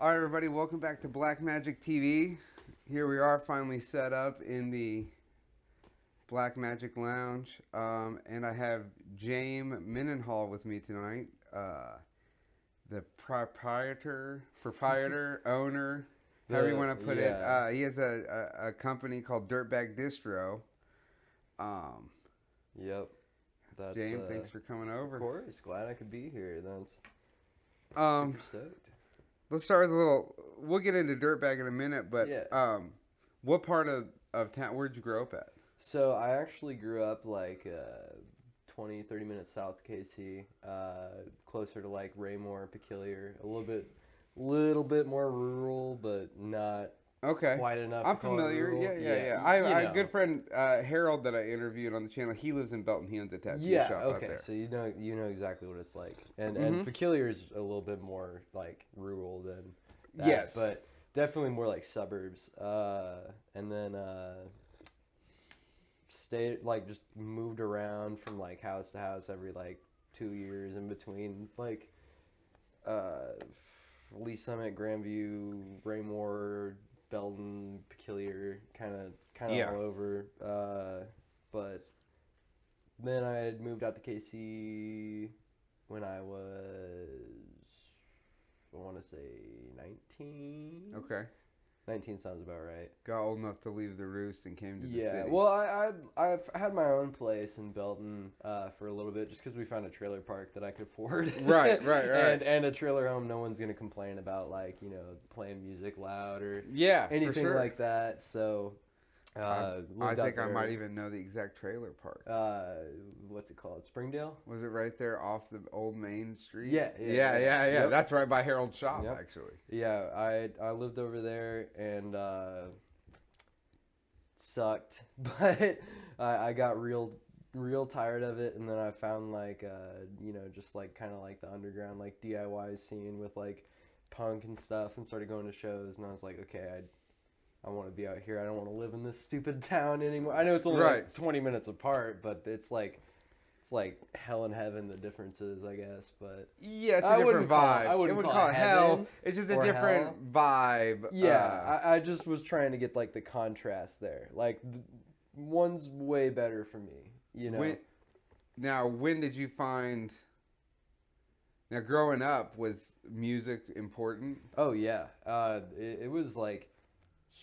All right, everybody, welcome back to Black Magic TV. Here we are, finally set up in the Black Magic Lounge, and I have Jame Mendenhall with me tonight, the proprietor, owner, however you want to put it. He has a company called Dirtbag Distro. Yep. That's, Jame, thanks for coming over. Of course, glad I could be here. That's super stoked. Let's start with a little. We'll get into Dirtbag in a minute, but what part of town? Where'd you grow up at? So I actually grew up like 20, 30 minutes south of KC, closer to like Raymore, Peculiar, a little bit more rural, but not quite enough. I'm familiar. Yeah. I have a good friend Harold that I interviewed on the channel. He lives in Belton. He owns a tattoo shop out there. So you know exactly what it's like, and Peculiar is a little bit more like rural than that, yes, but definitely more like suburbs. And then just moved around from like house to house every like 2 years in between like Lee Summit, Grandview, Raymore, Belton, Peculiar, kind of all over. But then I had moved out to KC when I was, I want to say 19. Okay. 19 sounds about right. Got old enough to leave the roost and came to the city. Yeah, well, I've had my own place in Belton for a little bit just because we found a trailer park that I could afford. Right. and a trailer home, no one's going to complain about, like, playing music loud or anything like that. So I think I might even know the exact trailer park. What's it called? Springdale? Was it right there off the old Main Street? Yeah. Yep. That's right by Harold's shop, actually. Yeah, I lived over there and sucked, but I got real tired of it, and then I found like just like kind of like the underground like DIY scene with like punk and stuff, and started going to shows, and I was like, okay, I want to be out here. I don't want to live in this stupid town anymore. I know it's only like 20 minutes apart, but it's like hell and heaven, the differences, I guess. But yeah, it's a different vibe. I wouldn't call it hell. It's just a different vibe. Yeah, I just was trying to get like the contrast there. Like one's way better for me, When did you find? Now, growing up, was music important? Oh yeah, it was like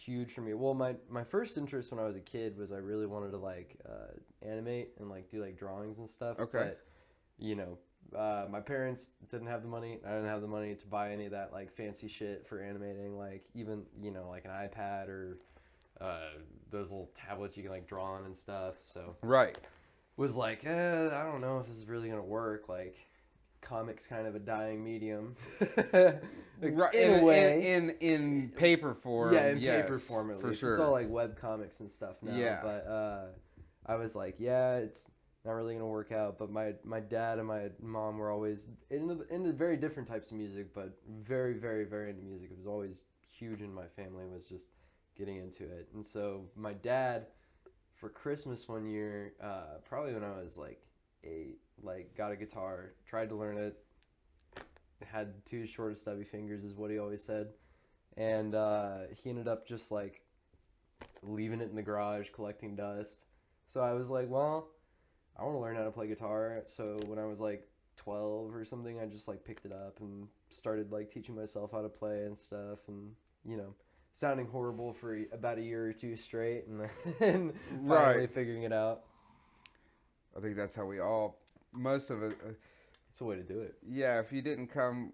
huge for me. Well, my first interest when I was a kid was I really wanted to like animate and like do like drawings and stuff. Okay. But my parents didn't have the money. I didn't have the money to buy any of that like fancy shit for animating. Like even like an iPad or those little tablets you can like draw on and stuff. So was like I don't know if this is really gonna work. Like comics kind of a dying medium. Right, in a way. In paper form. Yeah, in paper form at least. For sure. It's all like web comics and stuff now. Yeah. But I was like, it's not really going to work out. But my dad and my mom were always into very different types of music, but very, very, very into music. It was always huge in my family, was just getting into it. And so my dad, for Christmas one year, probably when I was like 8, like got a guitar, tried to learn it. Had 2 short stubby fingers is what he always said, and he ended up just like leaving it in the garage collecting dust. So I was like, well, I want to learn how to play guitar. So when I was like 12 or something, I just like picked it up and started like teaching myself how to play and stuff, and sounding horrible for about a year or 2 straight, and finally figuring it out. I think that's how most of it. It's a way to do it. Yeah, if you didn't come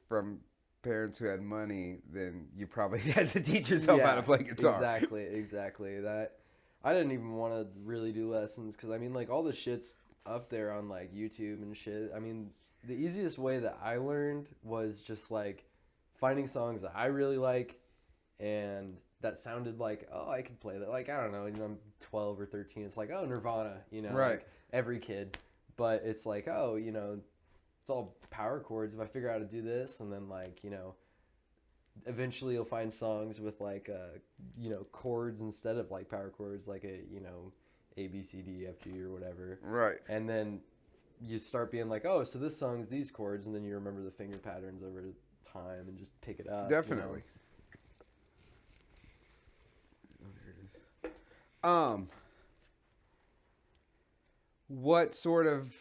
from parents who had money, then you probably had to teach yourself how to play guitar. Exactly. That I didn't even want to really do lessons because I mean, like all the shit's up there on like YouTube and shit. I mean, the easiest way that I learned was just like finding songs that I really like and that sounded like, oh, I could play that. Like I don't know, I'm 12 or 13. It's like, oh, Nirvana, like every kid. But it's like, oh, it's all power chords. If I figure out how to do this, and then like, eventually you'll find songs with like, chords instead of like power chords, like a, A, B, C, D, F, G or whatever. Right. And then you start being like, oh, so this song's these chords, and then you remember the finger patterns over time and just pick it up. Definitely. You know? Oh, there it is. What sort of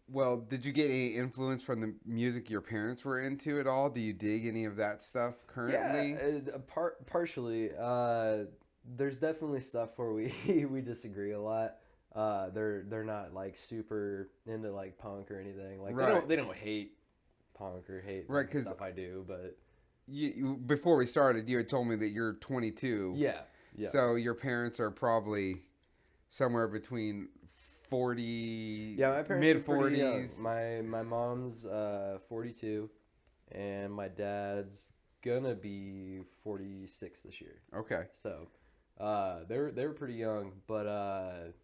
well, did you get any influence from the music your parents were into at all? Do you dig any of that stuff currently? Yeah, partially. There's definitely stuff where we we disagree a lot. They're not like super into like punk or anything. Like Right. they don't hate punk or hate Right, like, 'cause stuff I do, but before we started, you had told me that you're 22. yeah. So your parents are probably somewhere between 40, Yeah, my parents mid are pretty young. 40s. My mom's 42, and my dad's gonna be 46 this year. Okay. So, they were pretty young, but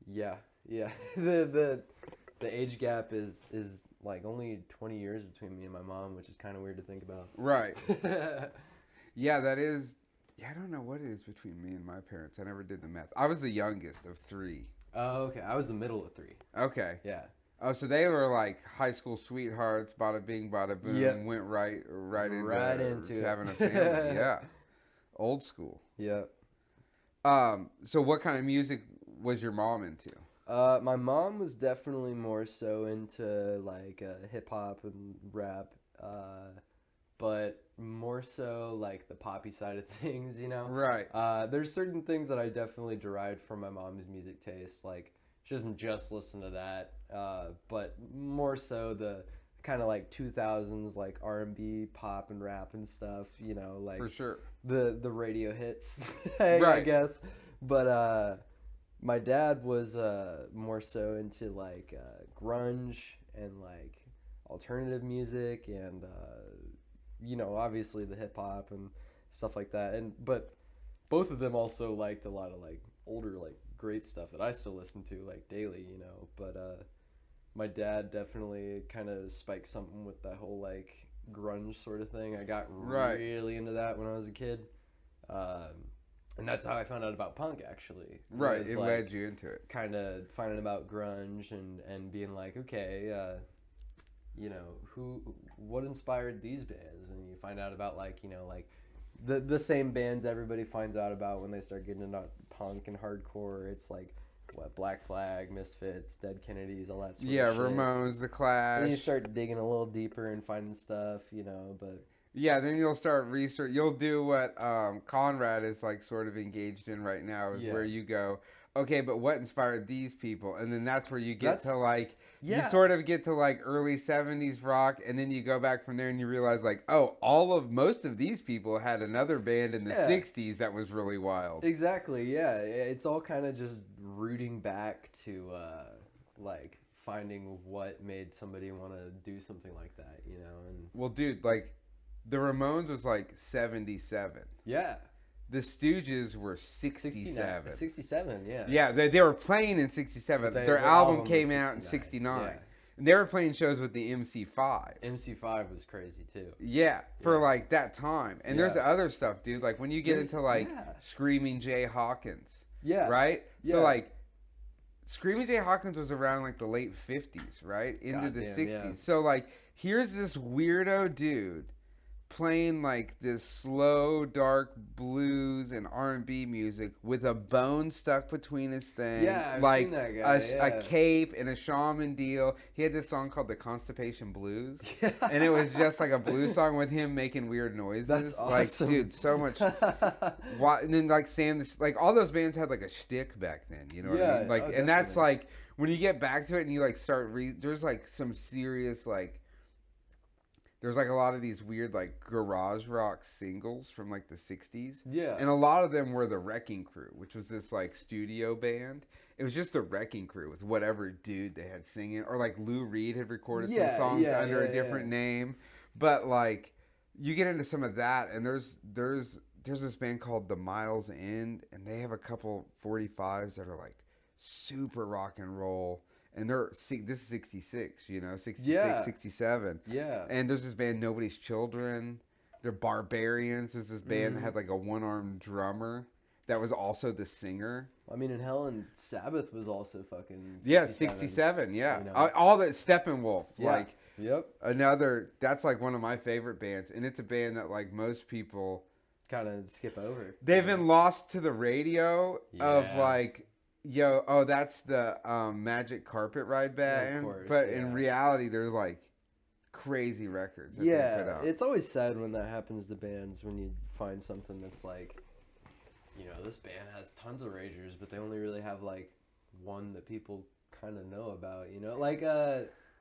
yeah. the age gap is like only 20 years between me and my mom, which is kind of weird to think about. Right. Yeah, that is. Yeah, I don't know what it is between me and my parents. I never did the math. I was the youngest of 3. Oh, okay. I was the middle of 3. Okay. Yeah. Oh, so they were like high school sweethearts, bada bing, bada boom, Yep. went right into into having it. a family. Yeah, old school. Yeah. So what kind of music was your mom into? My mom was definitely more so into like hip hop and rap, but more so like the poppy side of things, you know? Right. There's certain things that I definitely derived from my mom's music taste. Like she doesn't just listen to that, but more so the kind of like 2000s like R&B, pop and rap and stuff, you know, like For sure. the radio hits, I Right. guess. But my dad was more so into like grunge and like alternative music and you know, obviously the hip hop and stuff like that. But both of them also liked a lot of like older like great stuff that I still listen to like daily, you know. But my dad definitely kind of spiked something with that whole like grunge sort of thing. I got really into that when I was a kid. And that's how I found out about punk, actually. Right, Was, it like, led you into it. Kind of finding about grunge and being like, okay, you know, what inspired these bands? And you find out about like, you know, like the same bands everybody finds out about when they start getting into punk and hardcore. It's like, what, Black Flag, Misfits, Dead Kennedys, all that sort Yeah, of shit. Ramones, The Clash. And you start digging a little deeper and finding stuff, you know, but... Yeah, then you'll start research. You'll do what Conrad is like sort of engaged in right now, is where you go, okay, but what inspired these people? And then that's where you get to like, you sort of get to like early 70s rock, and then you go back from there and you realize like, oh, most of these people had another band in the 60s that was really wild. Exactly, yeah. It's all kind of just rooting back to like finding what made somebody want to do something like that, you know? And well, dude, like, the Ramones was like 77. Yeah. The Stooges were 67. 67, yeah. Yeah, they were playing in 67. Their album came out in 69. Yeah. And they were playing shows with the MC5. MC5 was crazy too. Yeah, for like that time. And there's other stuff, dude. Like when you get into like Screaming Jay Hawkins. Yeah. Right? Yeah. So like Screaming Jay Hawkins was around like the late 50s, right? Into the 60s. Yeah. So like here's this weirdo dude playing like this slow, dark blues and R&B music with a bone stuck between his thing. Yeah, I've like seen that guy. a cape and a shaman deal. He had this song called the Constipation Blues, and it was just like a blues song with him making weird noises. That's awesome. Like, dude, so much. And then like like all those bands had like a shtick back then. You know what I mean? Like, and that's like when you get back to it and you like start there's like some serious like. There's like a lot of these weird like garage rock singles from like the 60s. Yeah. And a lot of them were the Wrecking Crew, which was this like studio band. It was just the Wrecking Crew with whatever dude they had singing. Or like Lou Reed had recorded some songs under a different name. But like you get into some of that and there's this band called The Miles End, and they have a couple 45s that are like super rock and roll. And this is 66, you know, 66, 67. Yeah. And there's this band, Nobody's Children. They're Barbarians. There's this band that had like a one-armed drummer. that was also the singer. I mean, and Hell and Sabbath was also fucking 67. Yeah, 67. Yeah, You know? all that Steppenwolf. Yeah. Like Yep. another. That's like one of my favorite bands, and it's a band that like most people Kind of skip over. they've been lost to the radio of Yeah. like. That's the Magic Carpet Ride band. Of course, but yeah. in reality, there's like crazy records that they put Yeah, out. it's always sad when that happens to bands, when you find something that's like, this band has tons of ragers, but they only really have like one that people kind of know about, like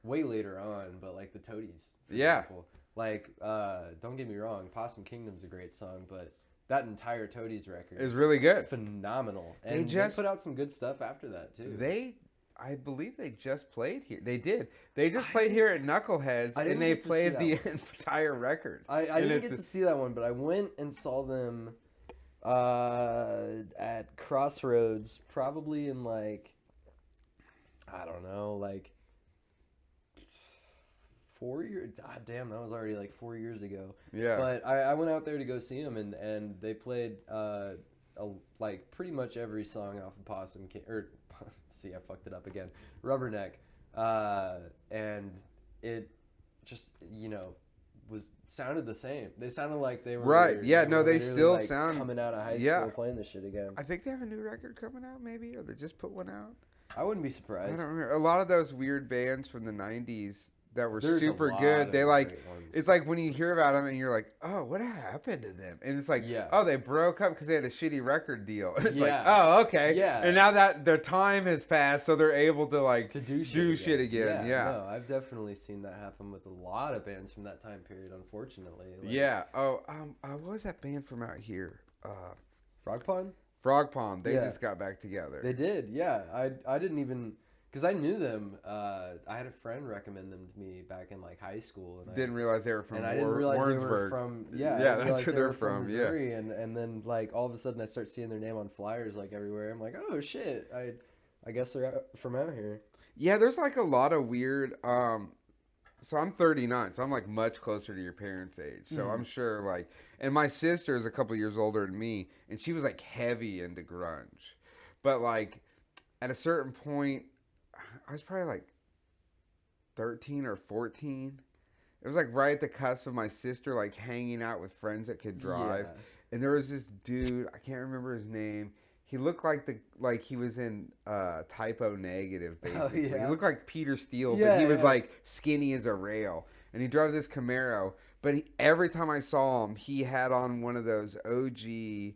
way later on, but like the Toadies, for example. Like, don't get me wrong, Possum Kingdom's a great song, but that entire Toadies record It's really good. phenomenal. And they just put out some good stuff after that too. I believe they just played here. They did. They just played here at Knuckleheads, and they played the entire record. I didn't get to see that one, but I went and saw them at Crossroads, probably in like, I don't know, like 4 years. God damn, that was already like 4 years ago. Yeah. But I went out there to go see them, and they played like pretty much every song off of Possum King, or see, I fucked it up again. Rubberneck, and it just sounded the same. They sounded like they were right. Yeah. No, they still like sound coming out of high school playing this shit again. I think they have a new record coming out, maybe, or they just put one out. I wouldn't be I surprised. don't remember. A lot of those weird bands from the '90s that were There's a super lot good. of They like. great ones. It's like when you hear about them and you're like, oh, what happened to them? And it's like, Yeah. oh, they broke up because they had a shitty record deal. It's like, Yeah. oh, okay. Yeah. And now that their time has passed, so they're able to like To do shit again. Yeah. No, I've definitely seen that happen with a lot of bands from that time period, unfortunately. Like, Yeah. Oh, what was that band from out here? Frog Pond? Frog Pond. They Yeah. just got back together. They did, yeah. I didn't even, because I knew them. I had a friend recommend them to me back in like high school. And Didn't realize they were from I didn't realize they were Warrensburg. from, I Yeah, didn't that's realize where they they're were from, yeah. Missouri, and then like all of a sudden I start seeing their name on flyers like everywhere. I'm like, oh shit, I guess they're from out here. Yeah, there's like a lot of weird. So I'm 39, so I'm like much closer to your parents' age. So I'm sure like, and my sister is a couple years older than me, and she was like heavy into grunge, but like at a certain point, I was probably like 13 or 14. It was like right at the cusp of my sister like hanging out with friends that could drive, and there was this dude, I can't remember his name. He looked like he was in Typo Negative, basically. Oh, yeah. He looked like Peter Steele, Yeah, but he was yeah. like skinny as a rail. And he drove this Camaro. But every time I saw him, he had on one of those OG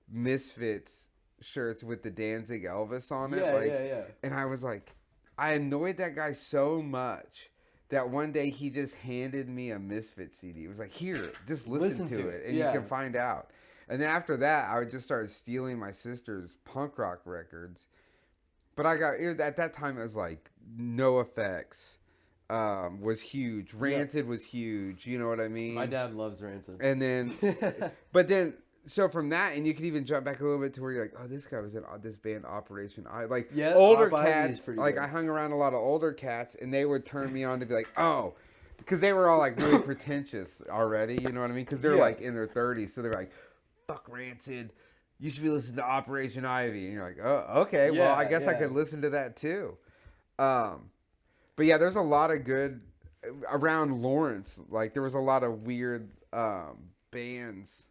Misfits shirts with the Danzig Elvis on it. Yeah. And I was like, I annoyed that guy so much that one day he just handed me a Misfit CD. It was like, here, just listen to it, and yeah. you can find out. And then after that, I just started stealing my sister's punk rock records. But at that time, it was like No Effects was huge. Rancid was huge. You know what I mean? My dad loves Rancid. And then, so from that, and you could even jump back a little bit to where you're like, oh, this guy was in this band Operation I. Like, older cats, like, I hung around a lot of older cats, and they would turn me on to be like, oh, because they were all, like, really pretentious already, you know what I mean? Because they're, like, in their 30s, so they're like, fuck Rancid, you should be listening to Operation Ivy. And you're like, oh, okay, well, I guess I could listen to that, too. But, yeah, there's a lot of good, around Lawrence, like, there was a lot of weird bands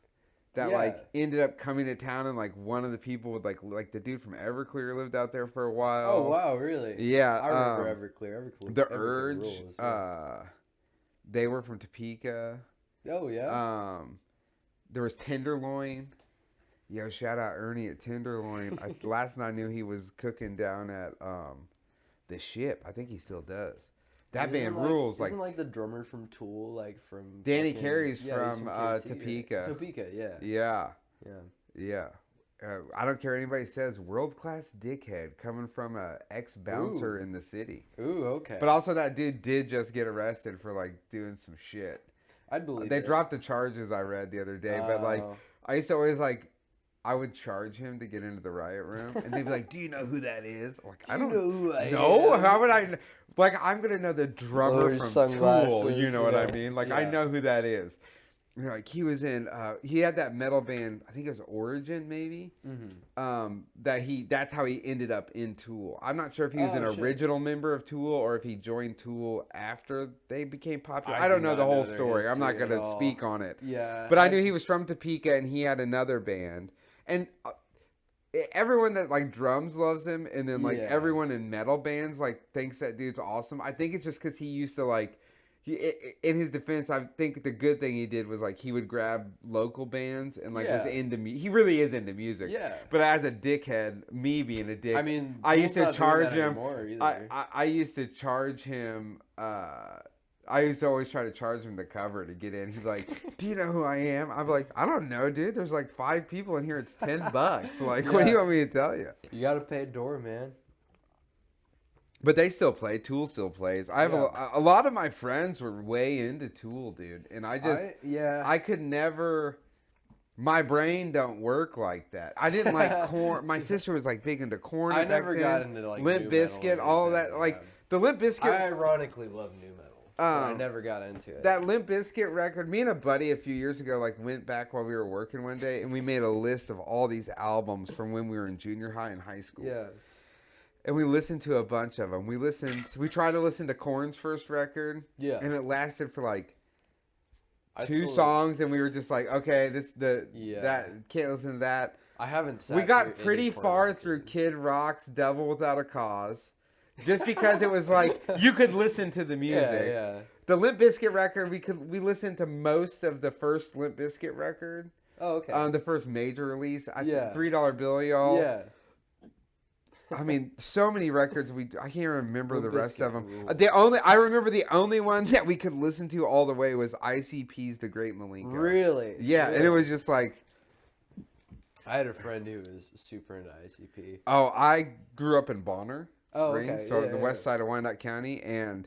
that like ended up coming to town, and like one of the people would like the dude from Everclear lived out there for a while. Oh wow, really? Yeah, I remember Everclear. The Urge, rules, they were from Topeka. Oh yeah. There was Tenderloin. Yo, shout out Ernie at Tenderloin. Last night I knew he was cooking down at the Ship. I think he still does. That band rules. Isn't like the drummer from Tool, like from Danny Carey's from Topeka. Topeka, yeah. Yeah. I don't care what anybody says. World class dickhead coming from a ex bouncer in the city. Ooh, okay. But also that dude did just get arrested for like doing some shit. I'd believe they dropped the charges I read the other day. But like I used to always like. I would charge him to get into the riot room, and they'd be like, "Do you know who that is?" I'm like, I don't know who I am. How would I? Like, I'm gonna know the drummer from Tool. You know what I mean? Like, I know who that is. like he was in he had that metal band, I think it was Origin maybe. That's how he ended up in Tool. I'm not sure if he was an original member of Tool or if he joined Tool after they became popular. I don't know the whole story. I'm not going to speak on it. Yeah. But I knew he was from Topeka and he had another band. And everyone that like drums loves him, and then like everyone in metal bands like thinks that dude's awesome. I think it's just because he used to like in his defense, I think the good thing he did was like he would grab local bands and like was into he really is into music. Yeah. But as a dickhead, me being a dick, I mean, I used to charge him. I used to charge him. I used to always try to charge him the cover to get in. He's like, "Do you know who I am?" I'm like, "I don't know, dude. There's like 5 people in here. It's $10. Like, what do you want me to tell you?" You gotta pay a door, man. But they still play. Tool still plays. I have a lot of my friends were way into Tool, dude, and I could never. My brain don't work like that. I didn't like Korn. My sister was like big into Korn. I never got into like Limp Bizkit, all of that. Like the Limp Bizkit. I ironically love new metal. But I never got into it. That Limp Bizkit record. Me and a buddy a few years ago like went back while we were working one day, and we made a list of all these albums from when we were in junior high and high school. Yeah. And we listened to a bunch of them. We tried to listen to Korn's first record. Yeah. And it lasted for like 2 songs, and we were just like, okay, that can't listen to that. I haven't sat We got pretty far through Kid Rock's Devil Without a Cause. Just because it was like you could listen to the music. Yeah. The Limp Bizkit record, we listened to most of the first Limp Bizkit record. Oh, okay. The first major release. $3 Bill, y'all. Yeah. I mean, so many records. I can't remember the rest of them. Rules. I remember the only one that we could listen to all the way was ICP's "The Great Malenko." Really? Yeah, and it was just like. I had a friend who was super into ICP. Oh, I grew up in Bonner Springs, okay. so the west side of Wyandotte County, and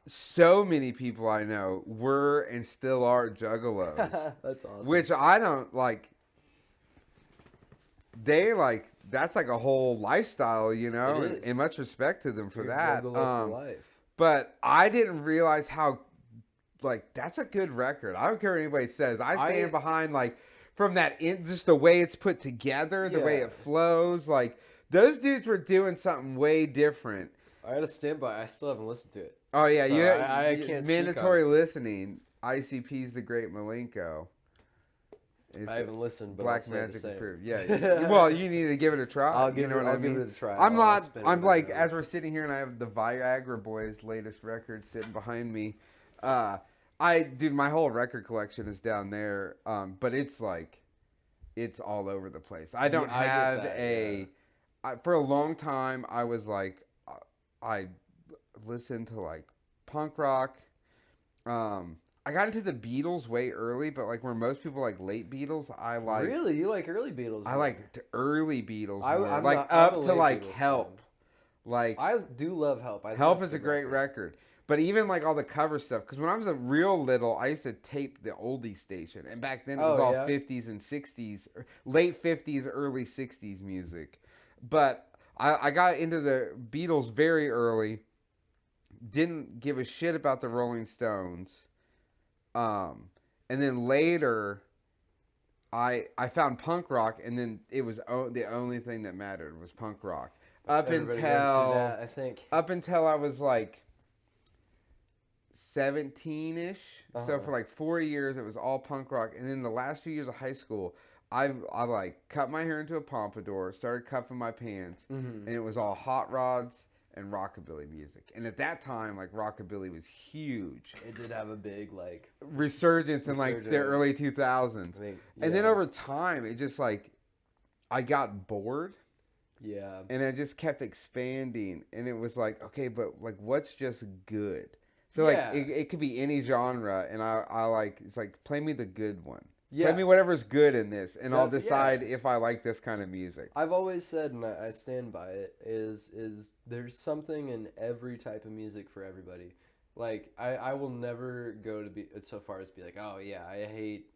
so many people I know were and still are juggalos. That's awesome. Which I don't like. That's like a whole lifestyle, you know, and much respect to them for that. For life. But I didn't realize how, like, that's a good record. I don't care what anybody says. I stand behind, like, from that, just the way it's put together, the way it flows. Like, those dudes were doing something way different. I gotta stand by. I still haven't listened to it. Oh, yeah. So I can't mandatory listening. ICP's The Great Malenko. I haven't listened, but Black Magic approved. Yeah. Well, you need to give it a try. I'll give it a try. I'm like, as we're sitting here and I have the Viagra Boys' latest record sitting behind me. My whole record collection is down there. But it's like, it's all over the place. I don't have for a long time, I was like, I listened to like punk rock. I got into the Beatles way early, but like where most people like late Beatles, I like. Really, you like early Beatles? I like the early Beatles. I'm like not, up I'm to like Beatles Help. Fan. Like I do love Help. Help is a great record. But even like all the cover stuff, because when I was a real little, I used to tape the oldie station, and back then it was all 50s and 60s, late 50s, early 60s music. But I got into the Beatles very early. Didn't give a shit about the Rolling Stones. And then later, I found punk rock, and then it was the only thing that mattered was punk rock. Up until I was like 17-ish. So for like 4 years, it was all punk rock. And then the last few years of high school, I like cut my hair into a pompadour, started cuffing my pants, and it was all hot rods and rockabilly music. And at that time, like, rockabilly was huge. It did have a big, like... resurgence in, like, the early 2000s. And then over time, it just, like, I got bored. Yeah. And it just kept expanding. And it was like, okay, but, like, what's just good? So, like, it could be any genre. And I like, it's like, play me the good one. Yeah. Play me whatever's good in this, and I'll decide if I like this kind of music. I've always said, and I stand by it, is there's something in every type of music for everybody. Like, I will never go to be so far as be like, oh yeah, I hate,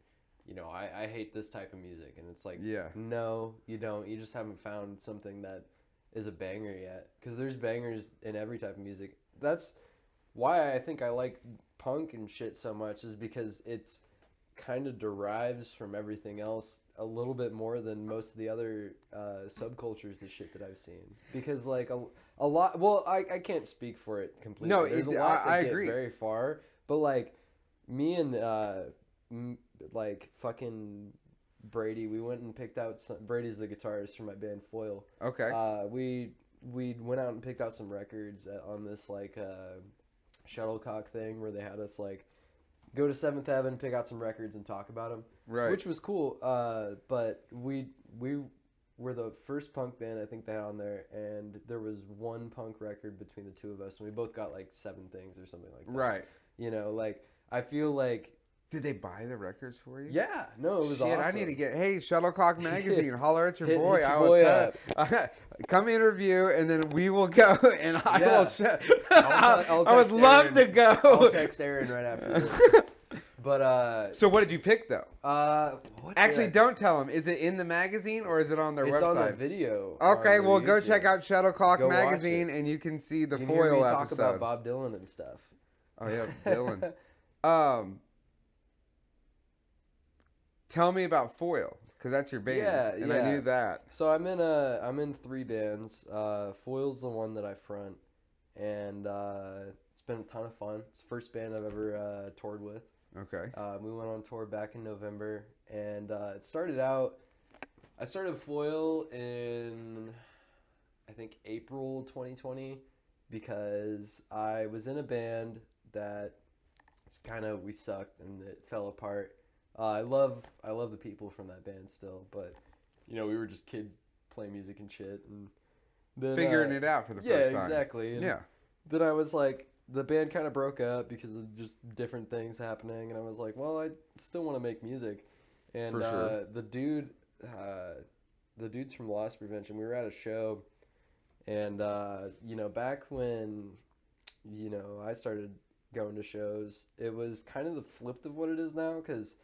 I hate this type of music, and it's like, no, you don't. You just haven't found something that is a banger yet, because there's bangers in every type of music. That's why I think I like punk and shit so much is because it's kind of derives from everything else a little bit more than most of the other subcultures of shit that I've seen. Because like a lot, well, I can't speak for it completely. No, there's a lot that I get agree. very far, but like me and like fucking Brady, we went and picked out some. Brady's the guitarist for my band Foil. Okay. We went out and picked out some records on this like shuttlecock thing where they had us like go to 7th Avenue, pick out some records, and talk about them. Right. Which was cool. But we were the first punk band I think they had on there, and there was one punk record between the two of us, and we both got like 7 things or something like that. Right. You know, like I feel like. Did they buy the records for you? Yeah, no, it was Shit, awesome. I need to get. Hey, Shuttlecock Magazine, holler at your boy. Hit your boy up. Come interview, and then we will go, and I will. I'll I would love to go. I'll text Aaron right after this. But so what did you pick though? Actually, what don't tell them. Is it in the magazine or is it on their website? It's on the video. Okay, on well, YouTube. go check out Shuttlecock Go watch Magazine, it. and you can see the You can Foil hear me episode. talk about Bob Dylan and stuff. Oh yeah, Dylan. Tell me about Foil, because that's your band. Yeah, and I knew that. So I'm in 3 bands. Foil's the one that I front, and it's been a ton of fun. It's the first band I've ever toured with. Okay. We went on tour back in November, and it started out. I started Foil in, I think, April 2020, because I was in a band that we sucked and it fell apart. I love the people from that band still, but you know, we were just kids playing music and shit, and then Figuring it out for the first time. Yeah, exactly. And yeah. then I was like, the band kind of broke up because of just different things happening, and I was like, well, I still want to make music. And For sure. the dudes from Loss Prevention, we were at a show, and you know, back when, you know, I started going to shows, it was kind of the flip of what it is now, because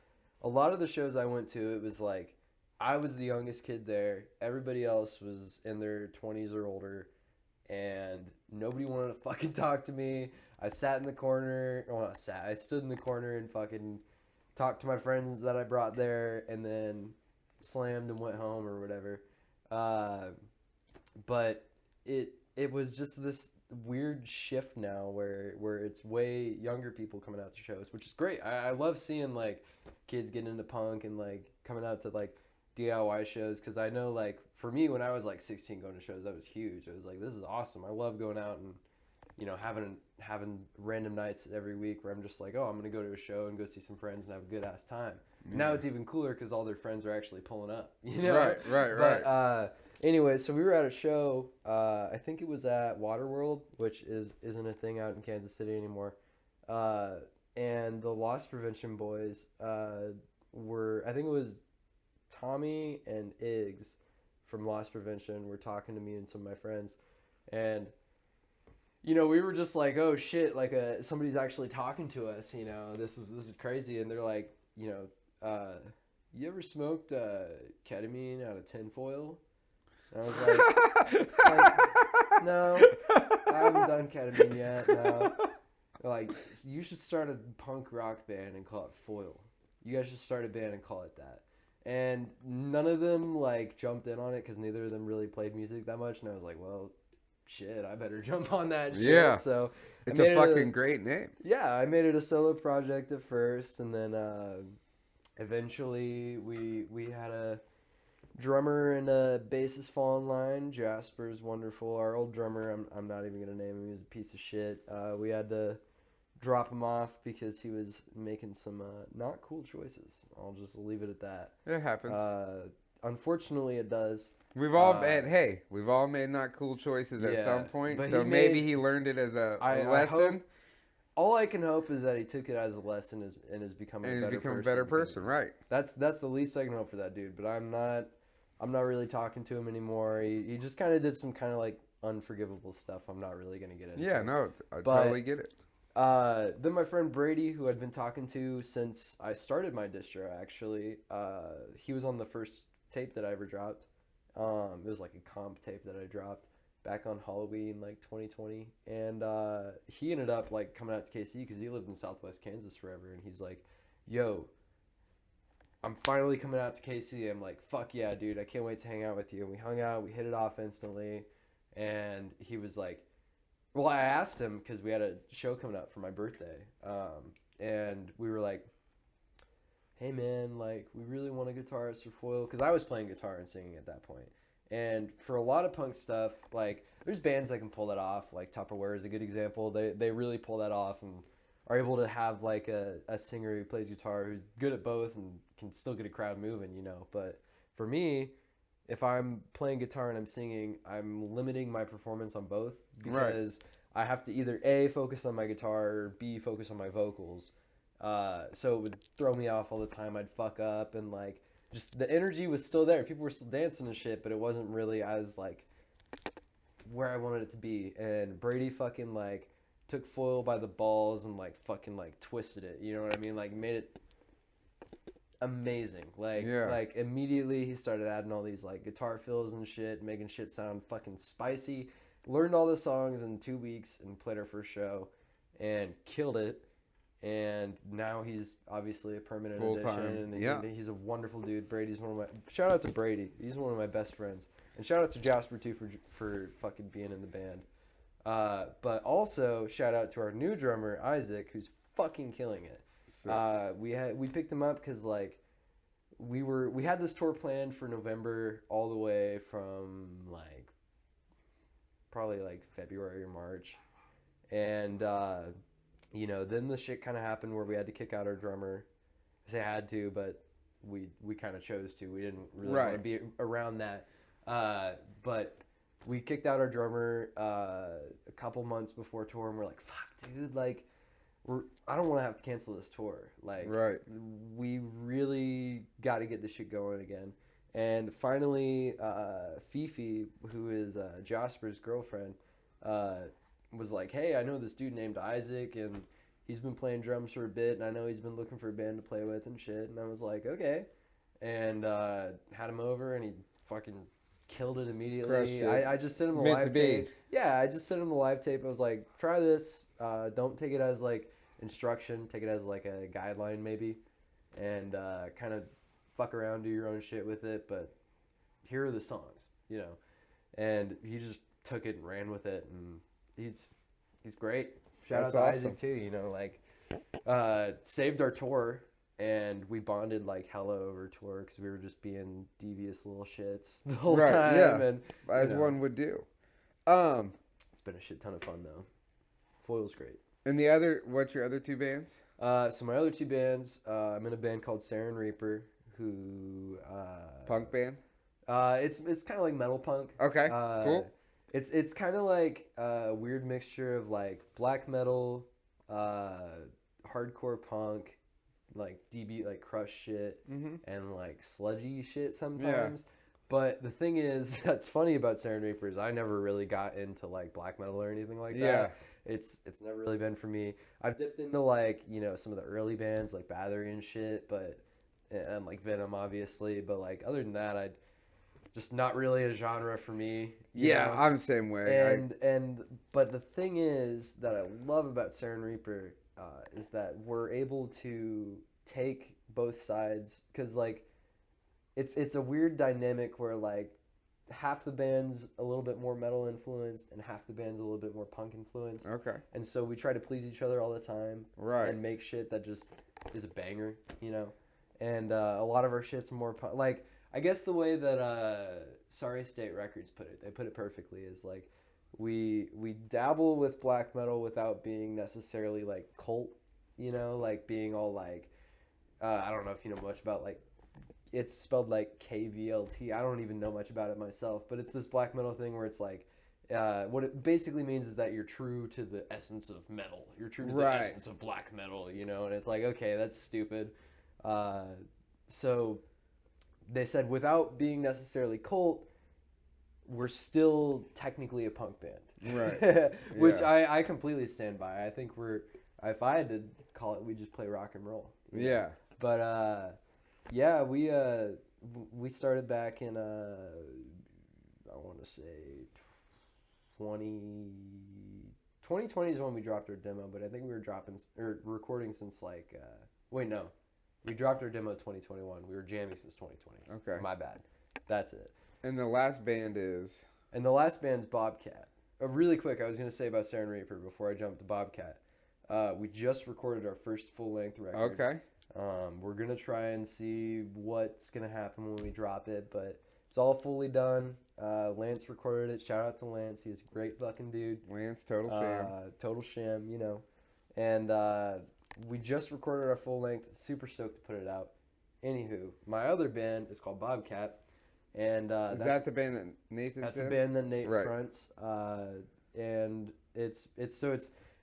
a lot of the shows I went to, it was like I was the youngest kid there. Everybody else was in their 20s or older, and nobody wanted to fucking talk to me. I sat in the corner. Well, I stood in the corner and fucking talked to my friends that I brought there, and then slammed and went home or whatever. But it was just this weird shift now where it's way younger people coming out to shows, which is great. I love seeing like kids getting into punk and like coming out to like DIY shows, because I know like for me when I was like 16 going to shows, that was huge. I was like, this is awesome. I love going out and, you know, having random nights every week where I'm just like, oh, I'm gonna go to a show and go see some friends and have a good ass time. Yeah. Now it's even cooler because all their friends are actually pulling up, you know? Right. But anyway, so we were at a show. I think it was at Waterworld, which isn't a thing out in Kansas City anymore. And the Loss Prevention boys were, I think it was Tommy and Iggs from Loss Prevention were talking to me and some of my friends, and you know, we were just like, oh shit, like somebody's actually talking to us, you know, this is crazy. And they're like, you know, you ever smoked ketamine out of tinfoil? And I was like, no, I haven't done ketamine yet. No. They're like, you should start a punk rock band and call it Foil. You guys should start a band and call it that. And none of them like jumped in on it because neither of them really played music that much. And I was like, well, shit, I better jump on that shit. Yeah. So it's a fucking great name. Yeah, I made it a solo project at first, and then eventually we had a drummer and a bassist fall in line. Jasper's wonderful. Our old drummer, I'm not even gonna name him. He was a piece of shit. We had to drop him off because he was making some not cool choices. I'll just leave it at that. It happens. Unfortunately, it does. We've all made not cool choices at some point. So maybe he learned it as a lesson. All I can hope is that he took it as a lesson and is becoming a better person. Right. That's the least I can hope for that dude. But I'm not really talking to him anymore. He just kind of did some kind of like unforgivable stuff. I'm not really gonna get into. Yeah, no, I totally get it. Then my friend Brady, who I'd been talking to since I started my distro, actually, he was on the first tape that I ever dropped. It was like a comp tape that I dropped back on Halloween like 2020, and he ended up like coming out to KC because he lived in Southwest Kansas forever, and he's like, "Yo, I'm finally coming out to KC." I'm like, "Fuck yeah, dude! I can't wait to hang out with you." And we hung out, we hit it off instantly, and he was like, "Well," I asked him because we had a show coming up for my birthday, and we were like, "Hey man, like we really want a guitarist for Foil," because I was playing guitar and singing at that point. And for a lot of punk stuff, like there's bands that can pull that off. Like Tupperware is a good example. They really pull that off and are able to have like a singer who plays guitar who's good at both and can still get a crowd moving, you know. But for me, if I'm playing guitar and I'm singing, I'm limiting my performance on both because I have to either A, focus on my guitar, or B, focus on my vocals. So it would throw me off all the time. I'd fuck up and like just the energy was still there. People were still dancing and shit, but it wasn't really as like where I wanted it to be. And Brady fucking like took Foil by the balls and like fucking like twisted it. You know what I mean? Like made it amazing. Like immediately he started adding all these like guitar fills and shit, making shit sound fucking spicy. Learned all the songs in 2 weeks and played our first show and killed it. And now he's obviously a permanent addition. And he's a wonderful dude. Brady's one of my... Shout out to Brady. He's one of my best friends. And shout out to Jasper, too, for fucking being in the band. But also, shout out to our new drummer, Isaac, who's fucking killing it. We picked him up because, like, we had this tour planned for November all the way from, like, probably, like, February or March. And... you know, then the shit kind of happened where we had to kick out our drummer. I say had to, but we kind of chose to. We didn't really want to be around that. But we kicked out our drummer a couple months before tour, and we're like, fuck, dude, like, I don't want to have to cancel this tour. Like, we really got to get this shit going again. And finally, Fifi, who is Jasper's girlfriend, was like, hey, I know this dude named Isaac, and he's been playing drums for a bit, and I know he's been looking for a band to play with and shit. And I was like, okay. And had him over, and he fucking killed it immediately. I just sent him the live tape. Yeah, I just sent him the live tape. I was like, try this. Don't take it as, like, instruction. Take it as, like, a guideline, maybe. And kind of fuck around, do your own shit with it. But here are the songs, you know. And he just took it and ran with it, and... He's great. Shout out to Isaac too, you know, like saved our tour, and we bonded like hella over tour because we were just being devious little shits the whole time. Yeah, and as one would do. It's been a shit ton of fun though. Foil's great. And what's your other two bands? So my other two bands, I'm in a band called Saren Reaper, who punk band. It's kind of like metal punk. Okay, cool. It's kind of like a weird mixture of like black metal, hardcore punk, like DB, like Crush shit, and like sludgy shit sometimes. Yeah. But the thing is, that's funny about Saren Reaper is I never really got into like black metal or anything like that. Yeah. It's never really been for me. I've dipped into like, you know, some of the early bands like Bathory and shit, and like Venom obviously. But like other than that, just not really a genre for me. You know? I'm the same way. But the thing is that I love about Saren Reaper is that we're able to take both sides, because like it's a weird dynamic where like half the band's a little bit more metal influenced and half the band's a little bit more punk influenced. Okay. And so we try to please each other all the time. Right. And make shit that just is a banger, you know. And a lot of our shit's more punk. Like, I guess the way that Sorry State Records put it, they put it perfectly, is like we dabble with black metal without being necessarily like cult, you know, like being all like I don't know if you know much about like, it's spelled like KVLT. I don't even know much about it myself, but it's this black metal thing where it's like what it basically means is that you're true to the essence of metal. You're true to the essence of black metal, you know, and it's like, okay, that's stupid. So they said without being necessarily cult, we're still technically a punk band. Right. Which I completely stand by. I think if I had to call it, we just play rock and roll. Yeah. But, we started back in, I want to say 2020 is when we dropped our demo, but I think we were recording since like wait, no. We dropped our demo 2021. We were jamming since 2020. Okay. My bad. That's it. And the last band is? And the last band's Bobcat. Really quick, I was going to say about Siren Reaper before I jump to Bobcat. We just recorded our first full-length record. Okay. We're going to try and see what's going to happen when we drop it, but it's all fully done. Lance recorded it. Shout out to Lance. He's a great fucking dude. Lance, total sham. Total sham, you know. And we just recorded our full-length. Super stoked to put it out. Anywho, my other band is called Bobcat. And is that the band that Nathan That's did? the band that Nate fronts. And it's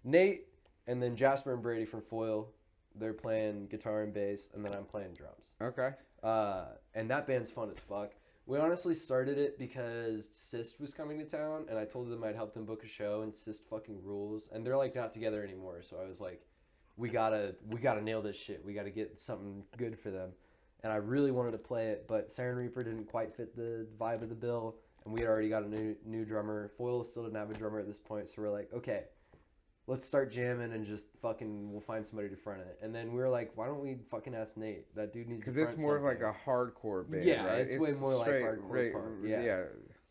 Nate and then Jasper and Brady from Foil. They're playing guitar and bass, and then I'm playing drums. Okay. And that band's fun as fuck. We honestly started it because Sist was coming to town, and I told them I'd help them book a show, and Sist fucking rules. And they're like not together anymore, so I was like, we gotta nail this shit. We gotta get something good for them. And I really wanted to play it, but Siren Reaper didn't quite fit the vibe of the bill, and we had already got a new drummer. Foil still didn't have a drummer at this point, so we're like, okay, let's start jamming and just fucking, we'll find somebody to front it. And then we were like, why don't we fucking ask Nate? That dude needs to front because it's more of like a hardcore band, yeah, right? it's way more like hardcore punk. Yeah.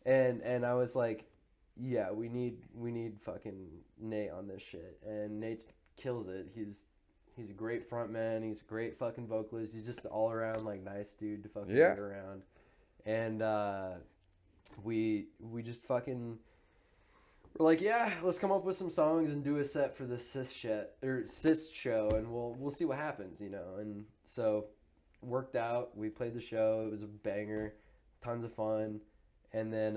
And I was like, yeah, we need fucking Nate on this shit. And Nate kills it. He's a great front man. He's a great fucking vocalist. He's just all around like nice dude to fucking get around. And we just fucking we're like, yeah, let's come up with some songs and do a set for the Sist show, and we'll see what happens, you know. And so worked out. We played the show. It was a banger, tons of fun. And then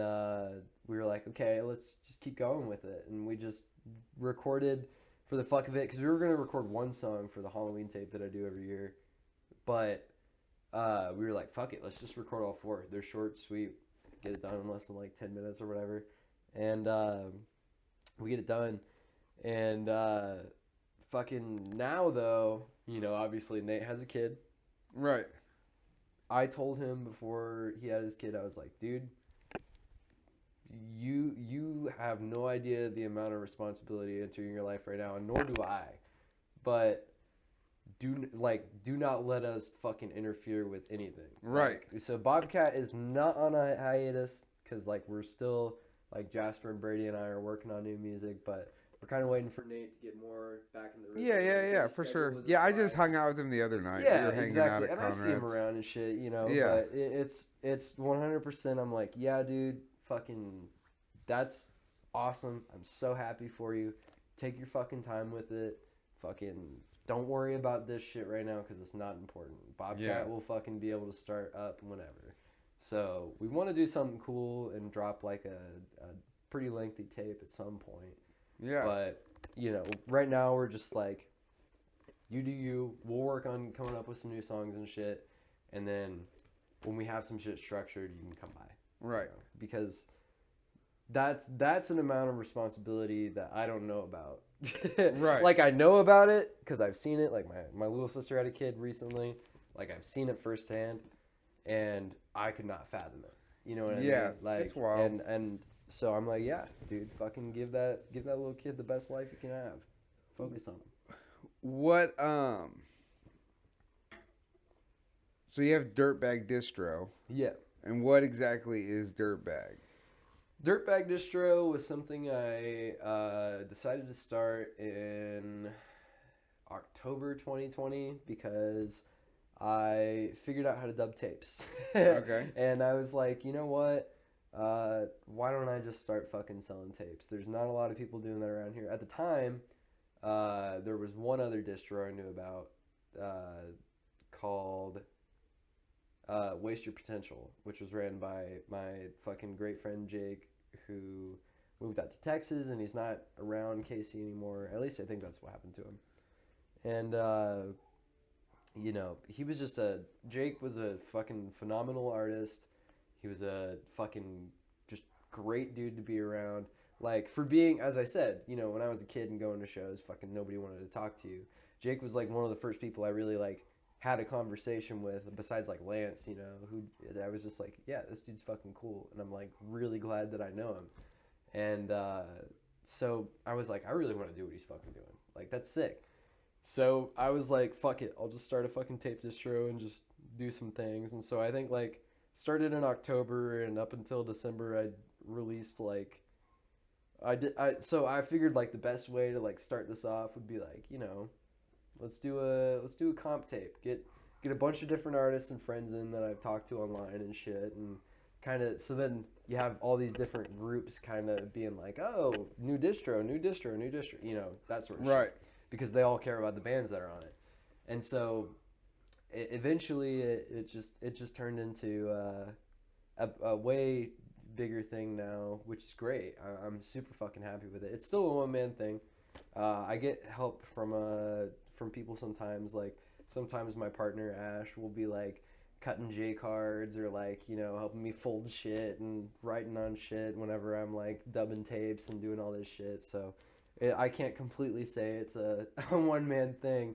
we were like, okay, let's just keep going with it. And we just recorded for the fuck of it, because we were going to record one song for the Halloween tape that I do every year. But we were like, fuck it, let's just record all four. They're short, sweet, get it done in less than like 10 minutes or whatever. And we get it done. And fucking now, though, you know, obviously Nate has a kid. Right. I told him before he had his kid, I was like, dude, you have no idea the amount of responsibility entering your life right now, and nor do I. But do not let us fucking interfere with anything. Right. Like, so Bobcat is not on a hiatus because like we're still like Jasper and Brady and I are working on new music, but we're kind of waiting for Nate to get more back in the rhythm. Yeah, for sure. Yeah, I just hung out with him the other night. Yeah, we were hanging exactly. out at and Conrad's. I see him around and shit, you know. Yeah. But it's 100%. I'm like, yeah, dude, fucking, that's awesome. I'm so happy for you. Take your fucking time with it. Fucking don't worry about this shit right now because it's not important. Bobcat will fucking be able to start up whenever. So we want to do something cool and drop like a pretty lengthy tape at some point. Yeah. But, you know, right now we're just like, you do you. We'll work on coming up with some new songs and shit. And then when we have some shit structured, you can come by. Right. You know? Because that's an amount of responsibility that I don't know about. Right. Like, I know about it because I've seen it. Like, my little sister had a kid recently. Like, I've seen it firsthand. And I could not fathom it. You know what I mean? Yeah, Like, it's wild. And so I'm like, yeah, dude, fucking give that little kid the best life you can have. Focus on him. What so you have Dirtbag Distro. Yeah. And what exactly is Dirtbag? Dirtbag Distro was something I decided to start in October 2020 because I figured out how to dub tapes. Okay. And I was like, you know what? Why don't I just start fucking selling tapes? There's not a lot of people doing that around here. At the time, there was one other distro I knew about called Waste Your Potential, which was ran by my fucking great friend Jake, who moved out to Texas, and he's not around KC anymore. At least I think that's what happened to him. And, you know, Jake was a fucking phenomenal artist. He was a fucking just great dude to be around. Like, for being, as I said, you know, when I was a kid and going to shows, fucking nobody wanted to talk to you. Jake was, like, one of the first people I really, like, had a conversation with, besides, like, Lance, you know, who I was just like, yeah, this dude's fucking cool. And I'm, like, really glad that I know him. And so I was like, I really want to do what he's fucking doing. Like, that's sick. So I was like, fuck it, I'll just start a fucking tape distro and just do some things. And so I think like started in October, and up until December I released like so I figured like the best way to like start this off would be like, you know, let's do a comp tape. Get a bunch of different artists and friends in that I've talked to online and shit, and kind of, so then you have all these different groups kind of being like, oh, new distro, you know, that sort of shit. Because they all care about the bands that are on it. And so eventually it just turned into a way bigger thing now, which is great. I'm super fucking happy with it. It's still a one-man thing. I get help from people sometimes. Like, sometimes my partner Ash will be like cutting J cards, or like, you know, helping me fold shit and writing on shit whenever I'm like dubbing tapes and doing all this shit. So I can't completely say it's a one-man thing,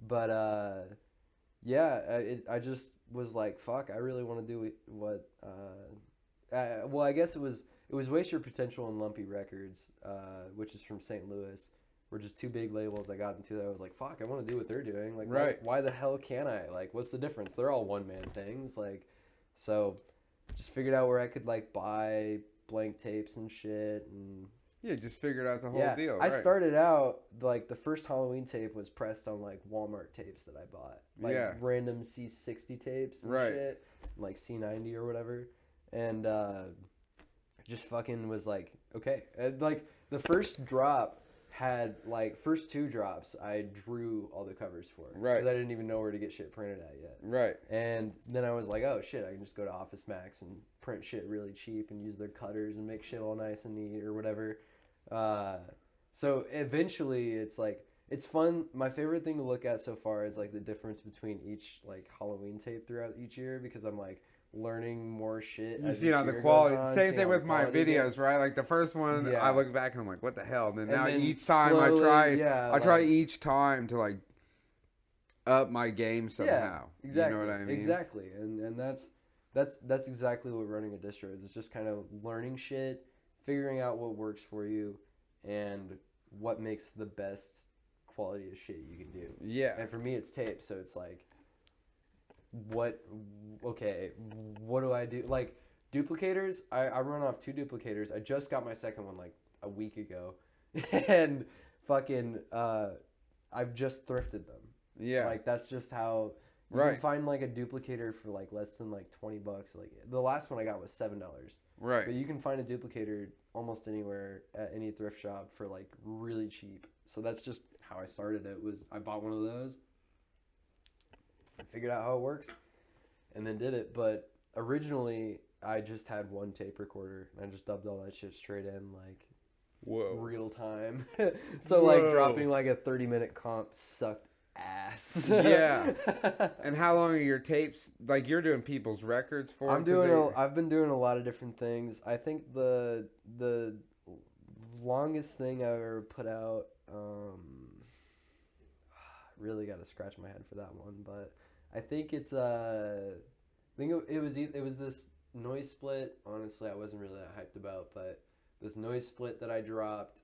but yeah, I just was like, fuck, I really want to do what well, I guess it was Waste Your Potential and Lumpy Records, which is from St. Louis. Were just two big labels I got into that I was like, fuck, I want to do what they're doing. Like, why the hell can't I? Like, what's the difference? They're all one-man things. Like, so just figured out where I could like buy blank tapes and shit, and yeah, just figured out the whole deal. I started out like the first Halloween tape was pressed on like Walmart tapes that I bought, like random C60 tapes and shit, like C90 or whatever, and just fucking was like, okay, and, like the first drop had like first two drops I drew all the covers for, because I didn't even know where to get shit printed at yet, and then I was like, oh shit, I can just go to Office Max and print shit really cheap and use their cutters and make shit all nice and neat or whatever. So eventually it's like, it's fun. My favorite thing to look at so far is like the difference between each like Halloween tape throughout each year, because I'm like learning more shit. You see it on the quality. Same thing with my videos, right? Like the first one, I look back and I'm like, what the hell? And now each time slowly, I try each time to like up my game somehow. Yeah, exactly. You know what I mean? Exactly. And that's exactly what running a distro is. It's just kind of learning shit, figuring out what works for you, and what makes the best quality of shit you can do. Yeah. And for me, it's tape, so it's like, what do I do? Like, duplicators, I run off 2 duplicators. I just got my second one like a week ago, and fucking, I've just thrifted them. Yeah. Like, that's just how... You can find like a duplicator for like less than like $20. Like, the last one I got was $7. Right. But you can find a duplicator almost anywhere at any thrift shop for like really cheap. So that's just how I started it. Was I bought one of those, I figured out how it works, and then did it. But originally I just had one tape recorder, and I just dubbed all that shit straight in, like, real time. So like dropping like a 30-minute comp sucked ass. Yeah. And how long are your tapes? Like, you're doing people's records for? I've been doing a lot of different things. I think the longest thing I've ever put out, really got to scratch my head for that one, but I think it's it was this noise split. Honestly, I wasn't really that hyped about, but this noise split that I dropped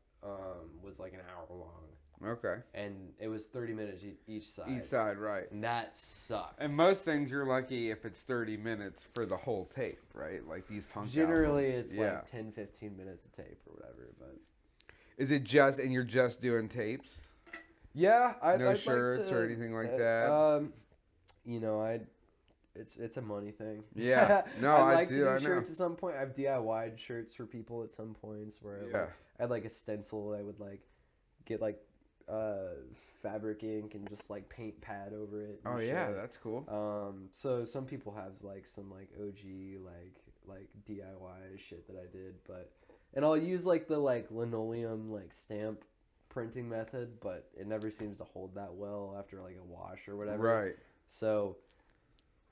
was like an hour long. Okay. And it was 30 minutes each side. Each side, right. And that sucked. And most things you're lucky if it's 30 minutes for the whole tape, right? Like these punk Generally, albums. it's like 10, 15 minutes a tape or whatever, but... Is it just, and you're just doing tapes? Yeah. No shirts or anything like that? You know, it's a money thing. Yeah. No, I'd like to do shirts at some point. I've DIY'd shirts for people at some points where I had like a stencil. I would like get like fabric ink and just like paint pad over it. Oh yeah, that's cool. So some people have like some like OG like DIY shit that I did, and I'll use like the like linoleum like stamp printing method, but it never seems to hold that well after like a wash or whatever. Right. So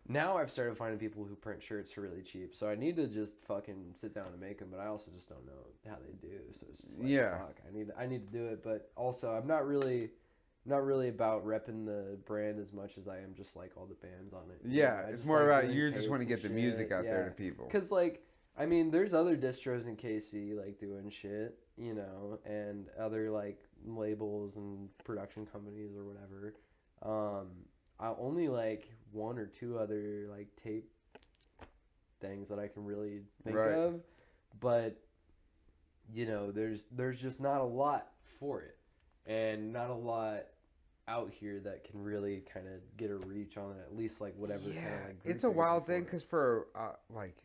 now I've started finding people who print shirts for really cheap. So I need to just fucking sit down and make them, but I also just don't know how they do. So it's just like, fuck, I need to do it. But also I'm not really about repping the brand as much as I am just like all the bands on it. Yeah, it's more about you just want to get the music out there to people. Because like I mean, there's other distros in KC like doing shit, you know, and other like labels and production companies or whatever. I only like one or two other like tape things that I can really think of, but you know, there's just not a lot for it, and not a lot out here that can really kind of get a reach on at least like whatever. Yeah, kind of, like, it's a wild thing because for like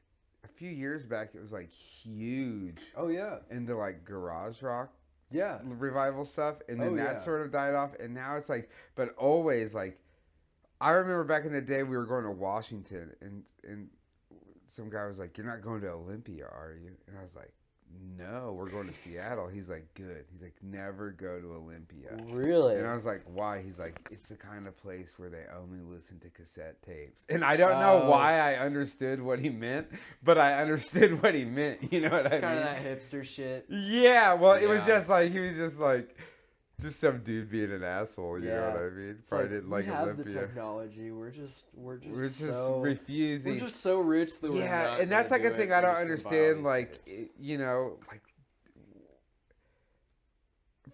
a few years back, it was like huge. Oh yeah, into like garage rock. Yeah. Revival stuff, and then that yeah. sort of died off, and now it's like, but always like, I remember back in the day we were going to Washington, and some guy was like, "You're not going to Olympia, are you?" And I was like, "No, we're going to Seattle." He's like, "Good." He's like, "Never go to Olympia." Really? And I was like, "Why?" He's like, "It's the kind of place where they only listen to cassette tapes." And I don't know why I understood what he meant, but I understood what he meant. You know what I mean? Kind of that hipster shit. Yeah. Well, it was just like he was just like. Just some dude being an asshole, you know what I mean? It's Probably didn't like Olympia. We have the technology. We're just so refusing. We're just so rich that we're not and that's like a thing I don't understand. Like, you know, like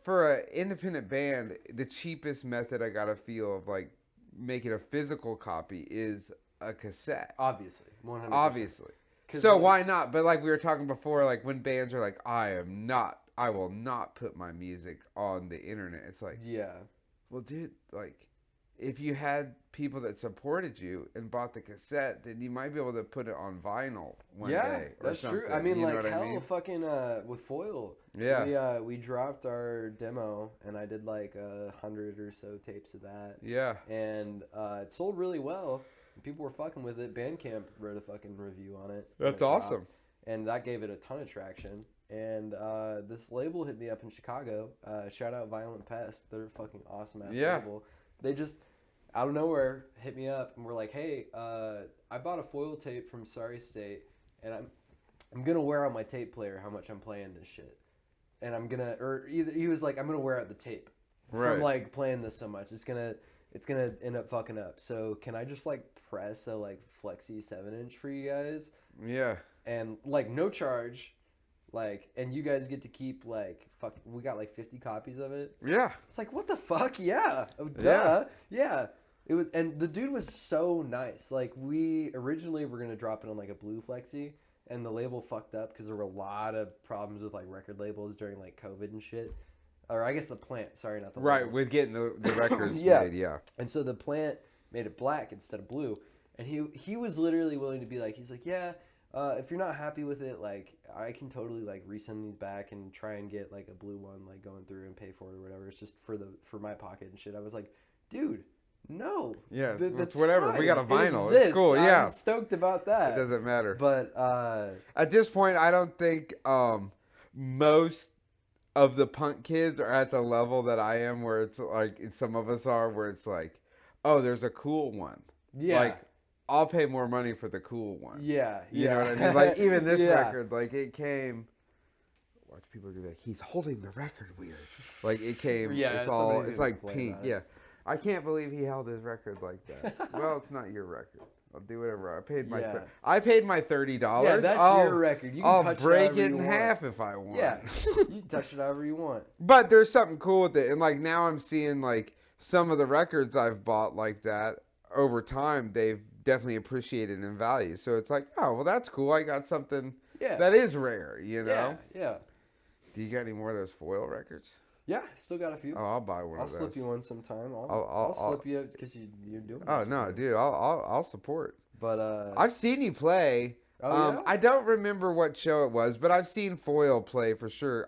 for an independent band, the cheapest method I gotta feel of like making a physical copy is a cassette. Obviously, 100%. Obviously. So why not? But like we were talking before, like when bands are like, I will not put my music on the internet. It's like, well, dude, like, if you had people that supported you and bought the cassette, then you might be able to put it on vinyl one day. Or that's something. true. I mean, you like, know what hell, I mean? fucking with Foil. Yeah. We dropped our demo, and I did like 100 or so tapes of that. Yeah. And it sold really well. People were fucking with it. Bandcamp wrote a fucking review on it. That's awesome. And that gave it a ton of traction. And this label hit me up in Chicago. Shout out Violent Pest. They're a fucking awesome ass label. They just, out of nowhere, hit me up and were like, "Hey, I bought a Foil tape from Sorry State, and I'm gonna wear out my tape player how much I'm playing this shit. And I'm gonna, or either he was like, I'm gonna wear out the tape from like playing this so much. It's gonna end up fucking up. So can I just like press a like Flexi 7-inch for you guys? Yeah. And like no charge." Like, and you guys get to keep, like, we got, like, 50 copies of it. Yeah. It's like, what the fuck? Yeah. Oh, duh. Yeah. It was, and the dude was so nice. Like, we originally were going to drop it on, like, a blue Flexi, and the label fucked up because there were a lot of problems with, like, record labels during, like, COVID and shit. Or I guess the plant, sorry, not the label. With getting the records made, yeah. And so the plant made it black instead of blue. And he was literally willing to be like, he's like, yeah, if you're not happy with it, like, I can totally, like, resend these back and try and get, like, a blue one, like, going through and pay for it or whatever. It's just for my pocket and shit. I was like, dude, no. Yeah, that's whatever. fine. We got a vinyl. It exists. It's cool, yeah. I'm stoked about that. It doesn't matter. But, at this point, I don't think most of the punk kids are at the level that I am, where it's like, some of us are, where it's like, oh, there's a cool one. Yeah. Like, I'll pay more money for the cool one. Yeah. You know what I mean? Like, even this record, like, it came... Watch, people are going to be like, he's holding the record weird. Like, it came... it's like pink. Yeah. I can't believe he held his record like that. Well, it's not your record. I'll do whatever. I paid my $30. Yeah, that's your record. You can I'll break it in half if I want. Yeah. You can touch it however you want. But there's something cool with it. And, like, now I'm seeing, like, some of the records I've bought like that, over time, they've definitely appreciated in value. So it's like, oh, well, that's cool. I got something that is rare, you know? Yeah. Do you got any more of those Foil records? Yeah, still got a few. Oh, I'll buy one of those. I'll slip you one sometime. I'll slip you because you're doing it. Oh, no, dude. I'll support. But I've seen you play. I don't remember what show it was, but I've seen Foil play for sure.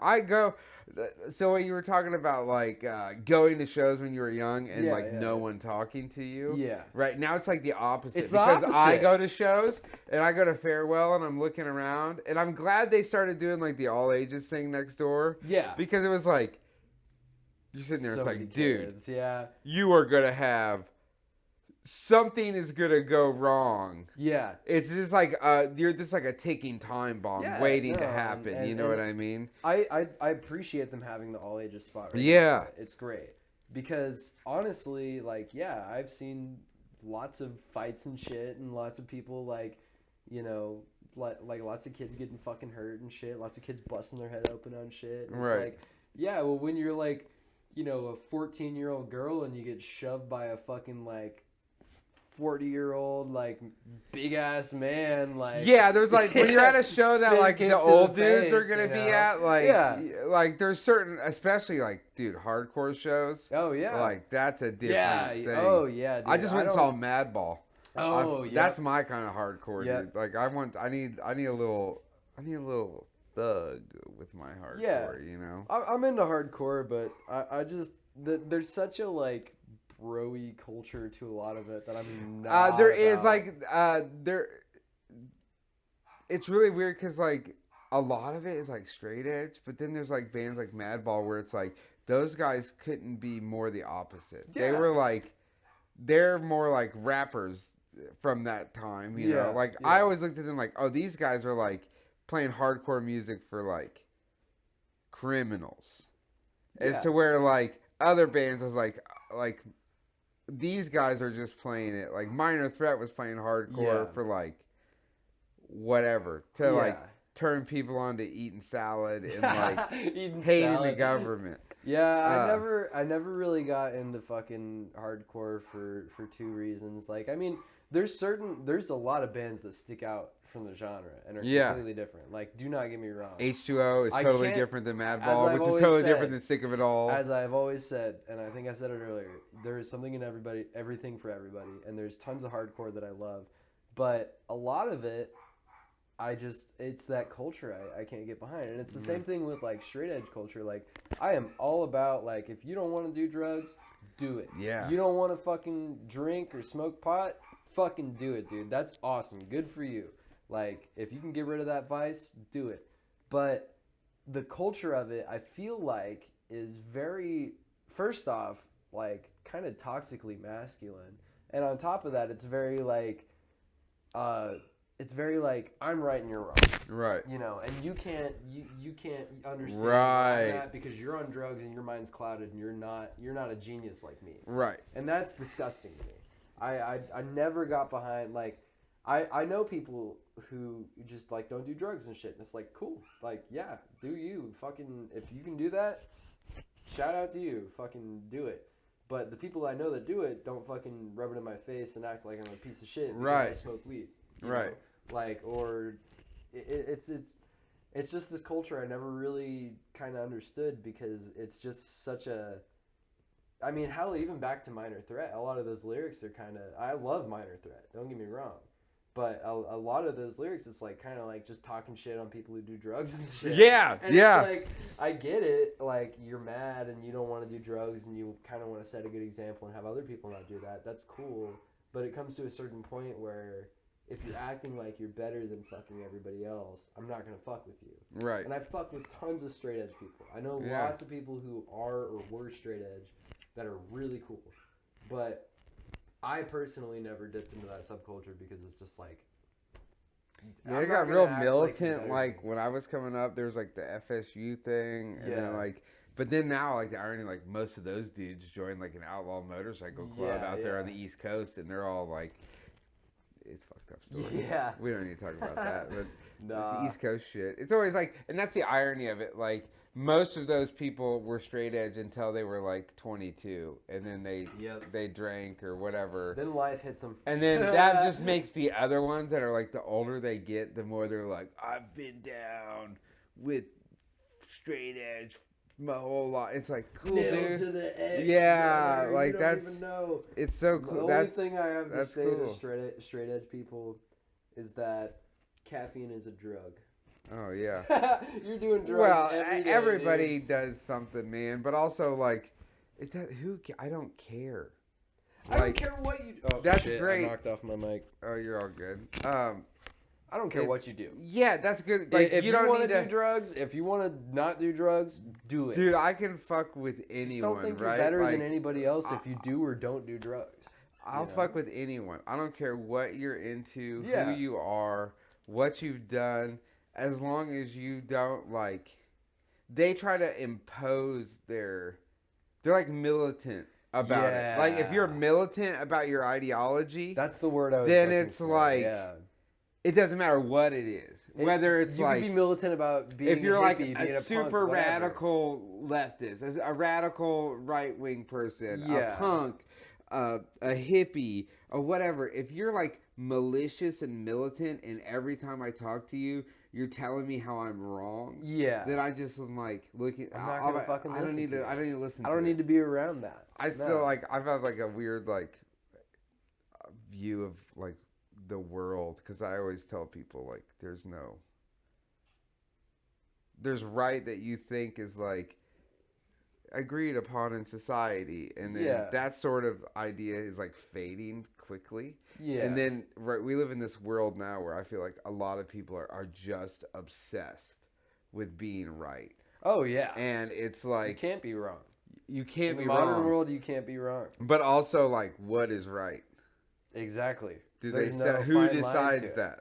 So what you were talking about, like going to shows when you were young and no one talking to you. Yeah. Right now it's like the opposite. It's the opposite. I go to shows and I go to Farewell and I'm looking around and I'm glad they started doing like the all ages thing next door. Yeah. Because it was like you're sitting there. It's like, dude, yeah, you are gonna have. Something is gonna go wrong. Yeah, it's just like you're just like a ticking time bomb waiting to happen. And, you know what I mean? I appreciate them having the all ages spot. Right now. It's great because honestly, like, I've seen lots of fights and shit, and lots of people like, you know, like lots of kids getting fucking hurt and shit. Lots of kids busting their head open on shit. And Right. It's like, yeah, well, when you're like, you know, a 14-year-old girl and you get shoved by a fucking like 40-year-old like big ass man, like Yeah, there's like when you're at a show that spin like kick the to old the dudes are face, gonna you be know? at, like Yeah. like there's certain, especially like dude, hardcore shows. Oh yeah. Like that's a different Yeah. thing. Oh yeah, dude. I just went and saw Madball. Oh yeah. That's my kind of hardcore, Yep. dude. Like I need a little thug with my hardcore, Yeah. you know. I'm into hardcore, but I just there's such a like bro-y culture to a lot of it that I'm not. There is about. like there. It's really weird because like a lot of it is like straight edge, but then there's like bands like Madball where it's like those guys couldn't be more the opposite. They Yeah. were like they're more like rappers from that time, you know. Yeah, Like yeah. I always looked at them like, oh, these guys are like playing hardcore music for like criminals, as Yeah. to where like other bands was like these guys are just playing it. Like Minor Threat was playing hardcore Yeah. for like whatever to like turn people on to eating salad and like Eating hating the salad. government. Yeah, I never really got into fucking hardcore for two reasons. Like, I mean, there's a lot of bands that stick out from the genre and are completely different. Like, do not get me wrong. H2O is I totally can't- different than as Madball, I've which is always totally said- different than Sick of It All. As I've always said, and I think I said it earlier, there is something in everything for everybody, and there's tons of hardcore that I love, but a lot of it, it's that culture I can't get behind. And it's the same thing with like straight edge culture. Like, I am all about like, if you don't want to do drugs, do it. Yeah. You don't want to fucking drink or smoke pot, fucking do it, dude. That's awesome. Good for you. Like, if you can get rid of that vice, do it. But the culture of it, I feel like, is very, first off, like, kind of toxically masculine. And on top of that, it's very like, I'm right and you're wrong. Right. You know, and you can't understand Right. that because you're on drugs and your mind's clouded and you're not a genius like me. Right. And that's disgusting to me. I never got behind, like, I know people who just like don't do drugs and shit, and it's like, cool, like, yeah, do you, fucking, if you can do that, shout out to you, fucking do it. But the people I know that do it don't fucking rub it in my face and act like I'm a piece of shit because I Right. smoke weed. Right. Know? Like, or it's just this culture I never really kind of understood because it's just such a, I mean, hell, even back to Minor Threat, a lot of those lyrics are kind of, I love Minor Threat, don't get me wrong. But a lot of those lyrics, it's like kind of like just talking shit on people who do drugs and shit. Yeah, and yeah. It's like, I get it. Like, you're mad and you don't want to do drugs and you kind of want to set a good example and have other people not do that. That's cool. But it comes to a certain point where if you're acting like you're better than fucking everybody else, I'm not going to fuck with you. Right. And I fuck with tons of straight edge people. I know Yeah. lots of people who are or were straight edge that are really cool. But I personally never dipped into that subculture because it's just like, Yeah, I'm it not got gonna real act militant. you're Like better when I was coming up, there was like the FSU thing, and then Yeah. like, but then now like the irony, like most of those dudes joined like an outlaw motorcycle club Yeah, out there on yeah. the East Coast, and they're all like, it's a fucked up story. Yeah. We don't need to talk about that, but Nah. it's the East Coast shit. It's always like, and that's the irony of it. Like most of those people were straight edge until they were like 22, and then they drank or whatever. Then life hits them. And then that just makes the other ones that are like the older they get, the more they're like, I've been down with straight edge my whole life. It's like, cool, Nailed dude. to the edge. Yeah, brother. like you don't that's even know. it's so The cool. only That's thing I have to that's say cool. to straight edge people is that caffeine is a drug. oh yeah. You're doing drugs Well, every day, everybody dude. does something, man. But also like, it does, I don't care. I don't Like, care what you. Oh, that's shit, great. I knocked off my mic. oh, you're all good. I don't care what you do. Yeah, that's good. Like If you you don't want need to to do drugs, if you want to not do drugs, do it. Dude, I can fuck with Just anyone, don't think right? you're better Like, than anybody else if you do or don't do drugs. I'll you know? fuck with anyone. I don't care what you're into, Yeah. who you are, what you've done, as long as you don't like. They try to impose they're like militant about it. Like if you're Yeah. militant about your ideology, That's the word I was Then looking it's for. like- yeah. It doesn't matter what it is. Whether it's you like... could be militant about being if you're a like hippie, being a a super punk, whatever. radical leftist, a radical right-wing person, Yeah. a punk, a hippie, or whatever, if you're like malicious and militant and every time I talk to you, you're telling me how I'm wrong, then I just am like, looking... I'm not gonna fucking listen I don't need to listen to it. I don't need to be around that. I still like... I've had like a weird like view of like the world, because I always tell people like there's right that you think is like agreed upon in society, and then that sort of idea is like fading quickly. And then we live in this world now where I feel like a lot of people are just obsessed with being right. Oh yeah. And it's like you can't be wrong. You can't be wrong. In the modern wrong. world, you can't be wrong. But also like, what is right? Exactly. Who decides that?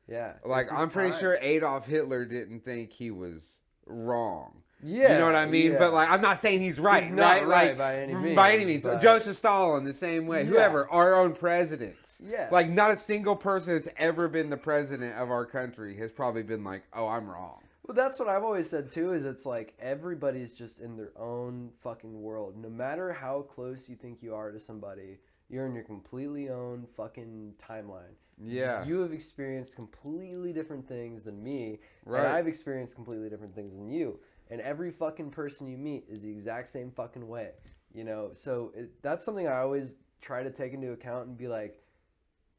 Yeah. Like, I'm pretty sure Adolf Hitler didn't think he was wrong. Yeah. You know what I mean? But like, I'm not saying he's right. He's not right like, by any means. By any means. But... Joseph Stalin, the same way. Whoever, our own presidents. Yeah. Like, not a single person that's ever been the president of our country has probably been like, oh, I'm wrong. Well, that's what I've always said too, is it's like everybody's just in their own fucking world. No matter how close you think you are to somebody, you're in your completely own fucking timeline. Yeah. You have experienced completely different things than me, right. And I've experienced completely different things than you. And every fucking person you meet is the exact same fucking way, you know? So that's something I always try to take into account and be like,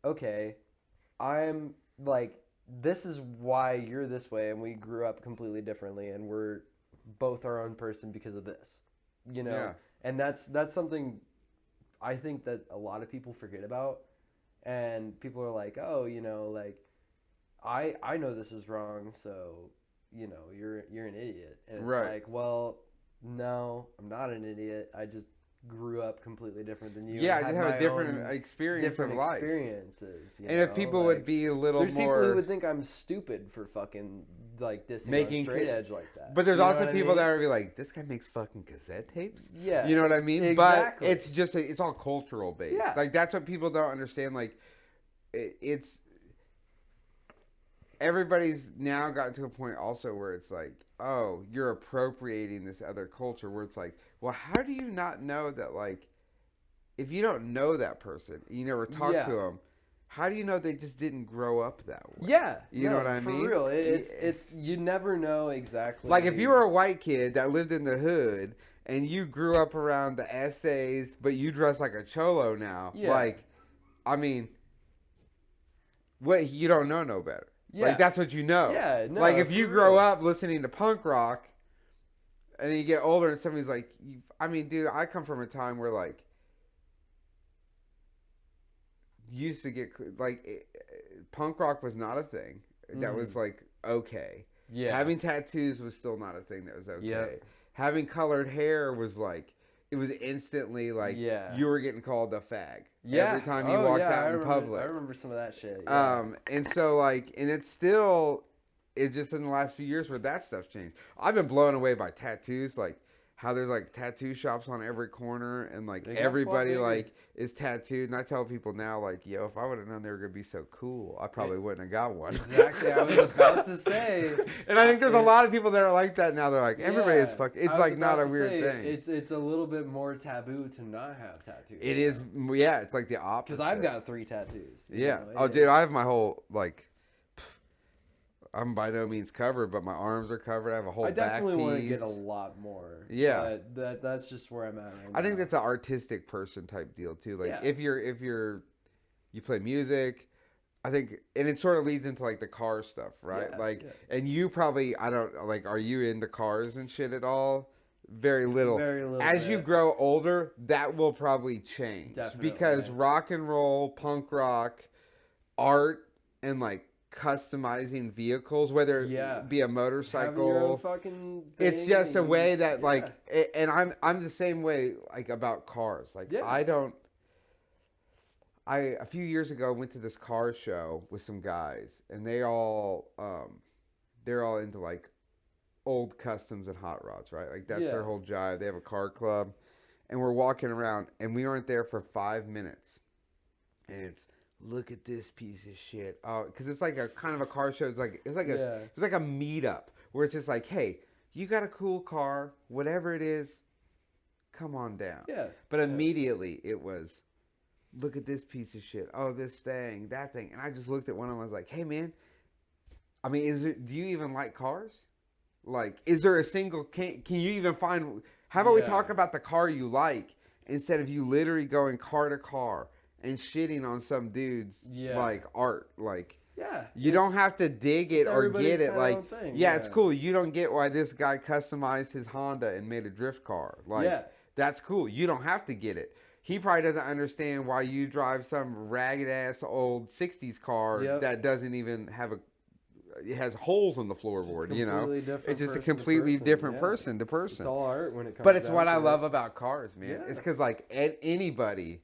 okay, I'm like, this is why you're this way, and we grew up completely differently, and we're both our own person because of this, you know? Yeah. And that's something I think that a lot of people forget about, and people are like, oh, you know, like, I know this is wrong, so, you know, you're an idiot. And it's like, well, no, I'm not an idiot. I just grew up completely different than you. Yeah, I just have a different experience of life. Experiences. And if people would be a little more... There's people who would think I'm stupid for fucking, like, dissing on straight edge like that. But there's also people that would be like, this guy makes fucking cassette tapes? Yeah. You know what I mean? Exactly. But it's just, it's all cultural based. Yeah. Like, that's what people don't understand. Like, it's... Everybody's now gotten to a point also where it's like, oh, you're appropriating this other culture, where it's like, well, how do you not know that, like, if you don't know that person, you never talk to them, how do you know they just didn't grow up that way? Yeah. You know what I mean? For real. It's you never know exactly. Like, if you were a white kid that lived in the hood and you grew up around the essays, but you dress like a cholo now, like, I mean, what, you don't know no better. Yeah. Like, that's what you know. Yeah, no, like, if you grow up listening to punk rock and then you get older and somebody's like, I mean, dude, I come from a time where, like, you used to get, like, punk rock was not a thing. That was, like, okay. Yeah. Having tattoos was still not a thing that was okay. Yep. Having colored hair was, like, it was instantly, like, you were getting called a fag. Yeah. Every time you walked out in public. I remember some of that shit. Yeah. And so, like, and it's just in the last few years where that stuff's changed. I've been blown away by tattoos, like, how there's, like, tattoo shops on every corner, and, like, everybody, like, is tattooed. And I tell people now, like, yo, if I would have known they were going to be so cool, I probably wouldn't have got one. Exactly. I was about to say. And I think there's a lot of people that are like that now. They're like, everybody is fucking, it's, like, not a weird thing. It's a little bit more taboo to not have tattoos. It is, yeah, it's like the opposite. Because I've got 3 tattoos. Yeah. Oh, dude, I have my whole, like, I'm by no means covered, but my arms are covered. I have a whole back piece. I definitely want to get a lot more. Yeah. But that's just where I'm at right now. I think that's an artistic person type deal too. Like, if you play music, I think, and it sort of leads into, like, the car stuff, right? And you probably, I don't, like, are you into cars and shit at all? Very little. Very little. As you grow older, that will probably change. Definitely. Because rock and roll, punk rock, art, and, like, customizing vehicles, whether it be a motorcycle, your own fucking thing, it's just a way that, like, and I'm the same way, like, about cars. Like, a few years ago went to this car show with some guys, and they're all into, like, old customs and hot rods, right? Like, that's their whole jive. They have a car club, and we're walking around, and we weren't there for 5 minutes, and it's look at this piece of shit. Oh, because it's like a kind of a car show. It's like Yeah. it's like a meetup where it's just like, hey, you got a cool car, whatever it is, come on down. Yeah. But immediately it was, look at this piece of shit. Oh, this thing, that thing. And I just looked at one of them. I was like, hey, man, I mean, do you even like cars? Like, is there a single, can you even find, how about we talk about the car you like instead of you literally going car to car and shitting on some dude's, like, art? Like, you don't have to dig it or get it. Like, it's cool. You don't get why this guy customized his Honda and made a drift car. Like, that's cool. You don't have to get it. He probably doesn't understand why you drive some ragged ass old 60s car that doesn't even have it has holes in the floorboard, you know. It's just a completely different person to person. It's all art when it comes. But it's what I love about cars, man. It's because like everybody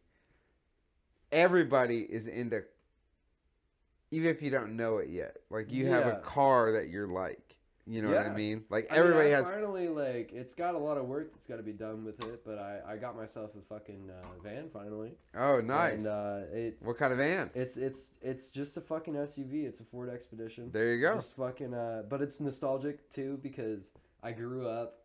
is into, even if you don't know it yet. Like you have a car that you're like. You know what I mean? Like everybody has. Finally, like it's got a lot of work that's got to be done with it, but I got myself a fucking van finally. Oh, nice. And what kind of van? It's just a fucking SUV. It's a Ford Expedition. There you go. Just fucking but it's nostalgic too because I grew up.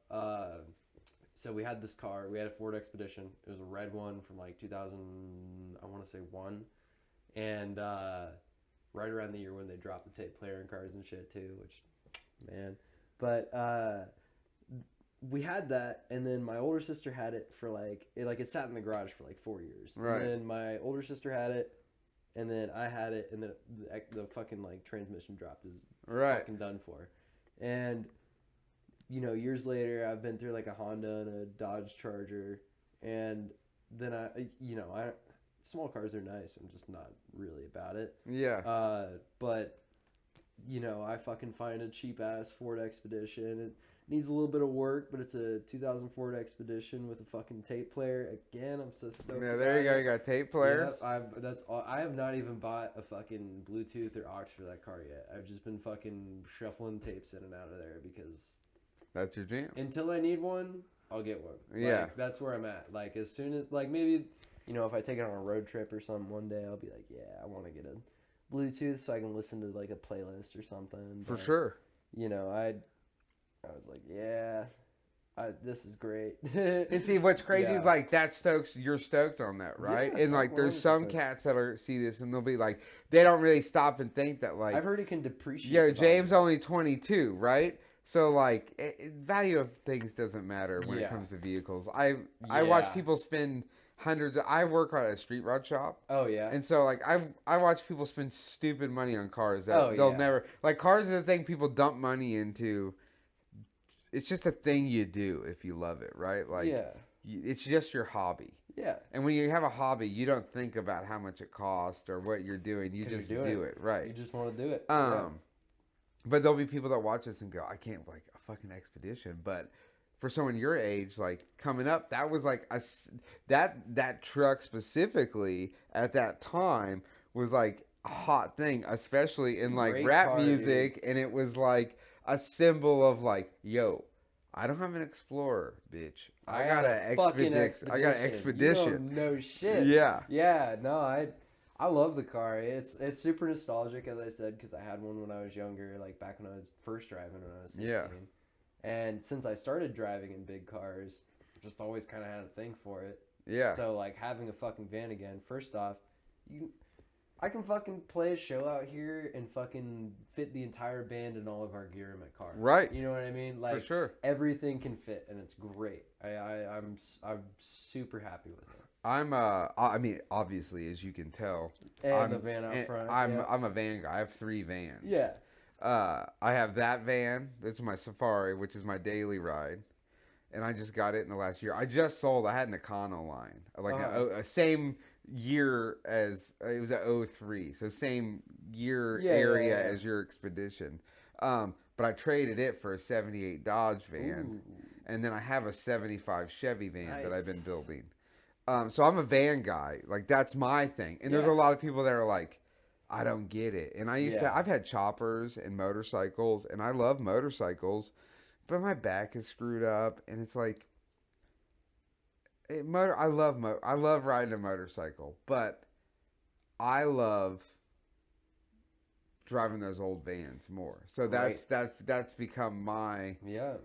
So we had this car. We had a Ford Expedition. It was a red one from like 2000. I want to say 1, and right around the year when they dropped the tape player in cars and shit too, which. Man, but we had that, and then my older sister had it for like it sat in the garage for like 4 years. Right. And then my older sister had it, and then I had it, and then the fucking like transmission dropped is fucking done for. And you know, years later, I've been through like a Honda and a Dodge Charger, and then I small cars are nice. I'm just not really about it. Yeah. But. You know, I fucking find a cheap ass Ford Expedition. It needs a little bit of work, but it's a 2000 Ford Expedition with a fucking tape player. Again, I'm so stoked. Yeah, there you go. You got a tape player. Yeah, that's all. I have not even bought a fucking Bluetooth or aux for that car yet. I've just been fucking shuffling tapes in and out of there because that's your jam. Until I need one, I'll get one. Yeah, like, that's where I'm at. Like as soon as like maybe you know if I take it on a road trip or something one day, I'll be like, yeah, I want to get a Bluetooth so I can listen to like a playlist or something. For sure. You know, I was like, yeah, this is great. And see, what's crazy is like you're stoked on that, right? Yeah, and like there's some cats that see this and they'll be like, they don't really stop and think that like. I've heard it can depreciate. Yeah, James only 22, right? So like, value of things doesn't matter when it comes to vehicles. I watch people spend hundreds. I work at a street rod shop. Oh yeah. And so like I watch people spend stupid money on cars that they'll never like. Cars are the thing people dump money into. It's just a thing you do if you love it, right? Like it's just your hobby. Yeah. And when you have a hobby, you don't think about how much it costs or what you're doing. You just do it, right? You just want to do it. But there'll be people that watch this and go, I can't like a fucking Expedition, but. For someone your age, like coming up, that was like that truck specifically at that time was like a hot thing, especially in like rap music, and it was like a symbol of like, yo, I don't have an Explorer, bitch. I got an Expedition. I got an Expedition. No shit. Yeah. Yeah. No, I love the car. It's super nostalgic, as I said, because I had one when I was younger, like back when I was first driving when I was 16. Yeah. And since I started driving in big cars, just always kind of had a thing for it. Yeah. So, like, having a fucking van again, first off, I can fucking play a show out here and fucking fit the entire band and all of our gear in my car. Right. You know what I mean? Like, for sure. Everything can fit, and it's great. I'm super happy with it. I mean, obviously, as you can tell. And the van out front. I'm a van guy. I have 3 vans. Yeah. I have that van. That's my Safari, which is my daily ride. And I just got it in the last year. I just sold. I had an Econoline. Like a same year as, it was a 03. So same year area as your Expedition. But I traded it for a 78 Dodge van. Ooh. And then I have a 75 Chevy van that I've been building. So I'm a van guy. Like, that's my thing. And there's a lot of people that are like, I don't get it. And I've had choppers and motorcycles, and I love motorcycles, but my back is screwed up, and it's like, I love riding a motorcycle, but I love driving those old vans more. So that's become my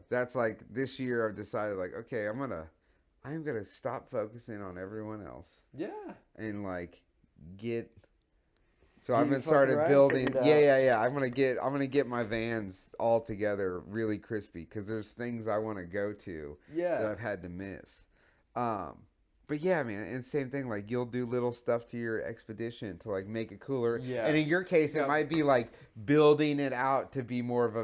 that's like this year I've decided like, okay, I am gonna stop focusing on everyone else. Yeah. And like get so Get I've your been fucking started ride building figured out. yeah. I'm gonna get my vans all together really crispy because there's things I want to go to that I've had to miss. But yeah, man, and same thing. Like you'll do little stuff to your expedition to like make it cooler. Yeah. And in your case, it might be like building it out to be more of a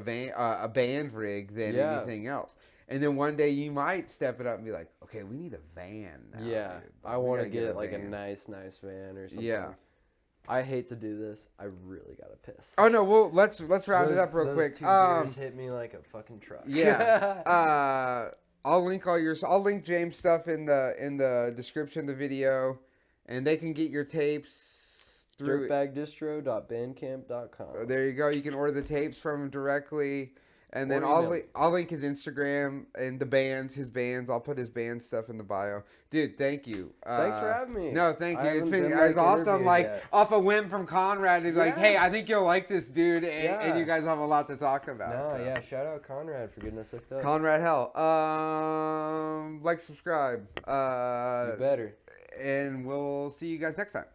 band rig than anything else. And then one day you might step it up and be like, okay, we need a van now. Yeah. Dude. I want to get like a nice van or something. Yeah. I hate to do this. I really gotta piss. Oh no, well let's round it up real quick. Two beers hit me like a fucking truck. Yeah. I'll link James' stuff in the description of the video, and they can get your tapes through dirtbagdistro.bandcamp.com. There you go. You can order the tapes from him directly. And then I'll link his Instagram and his bands. I'll put his band stuff in the bio. Dude, thank you. Thanks for having me. No, thank you. It was awesome. Like off a whim from Conrad, to be like, hey, I think you'll like this dude, and you guys have a lot to talk about. Shout out Conrad for getting us hooked up. Conrad, hell, like, subscribe. You better. And we'll see you guys next time.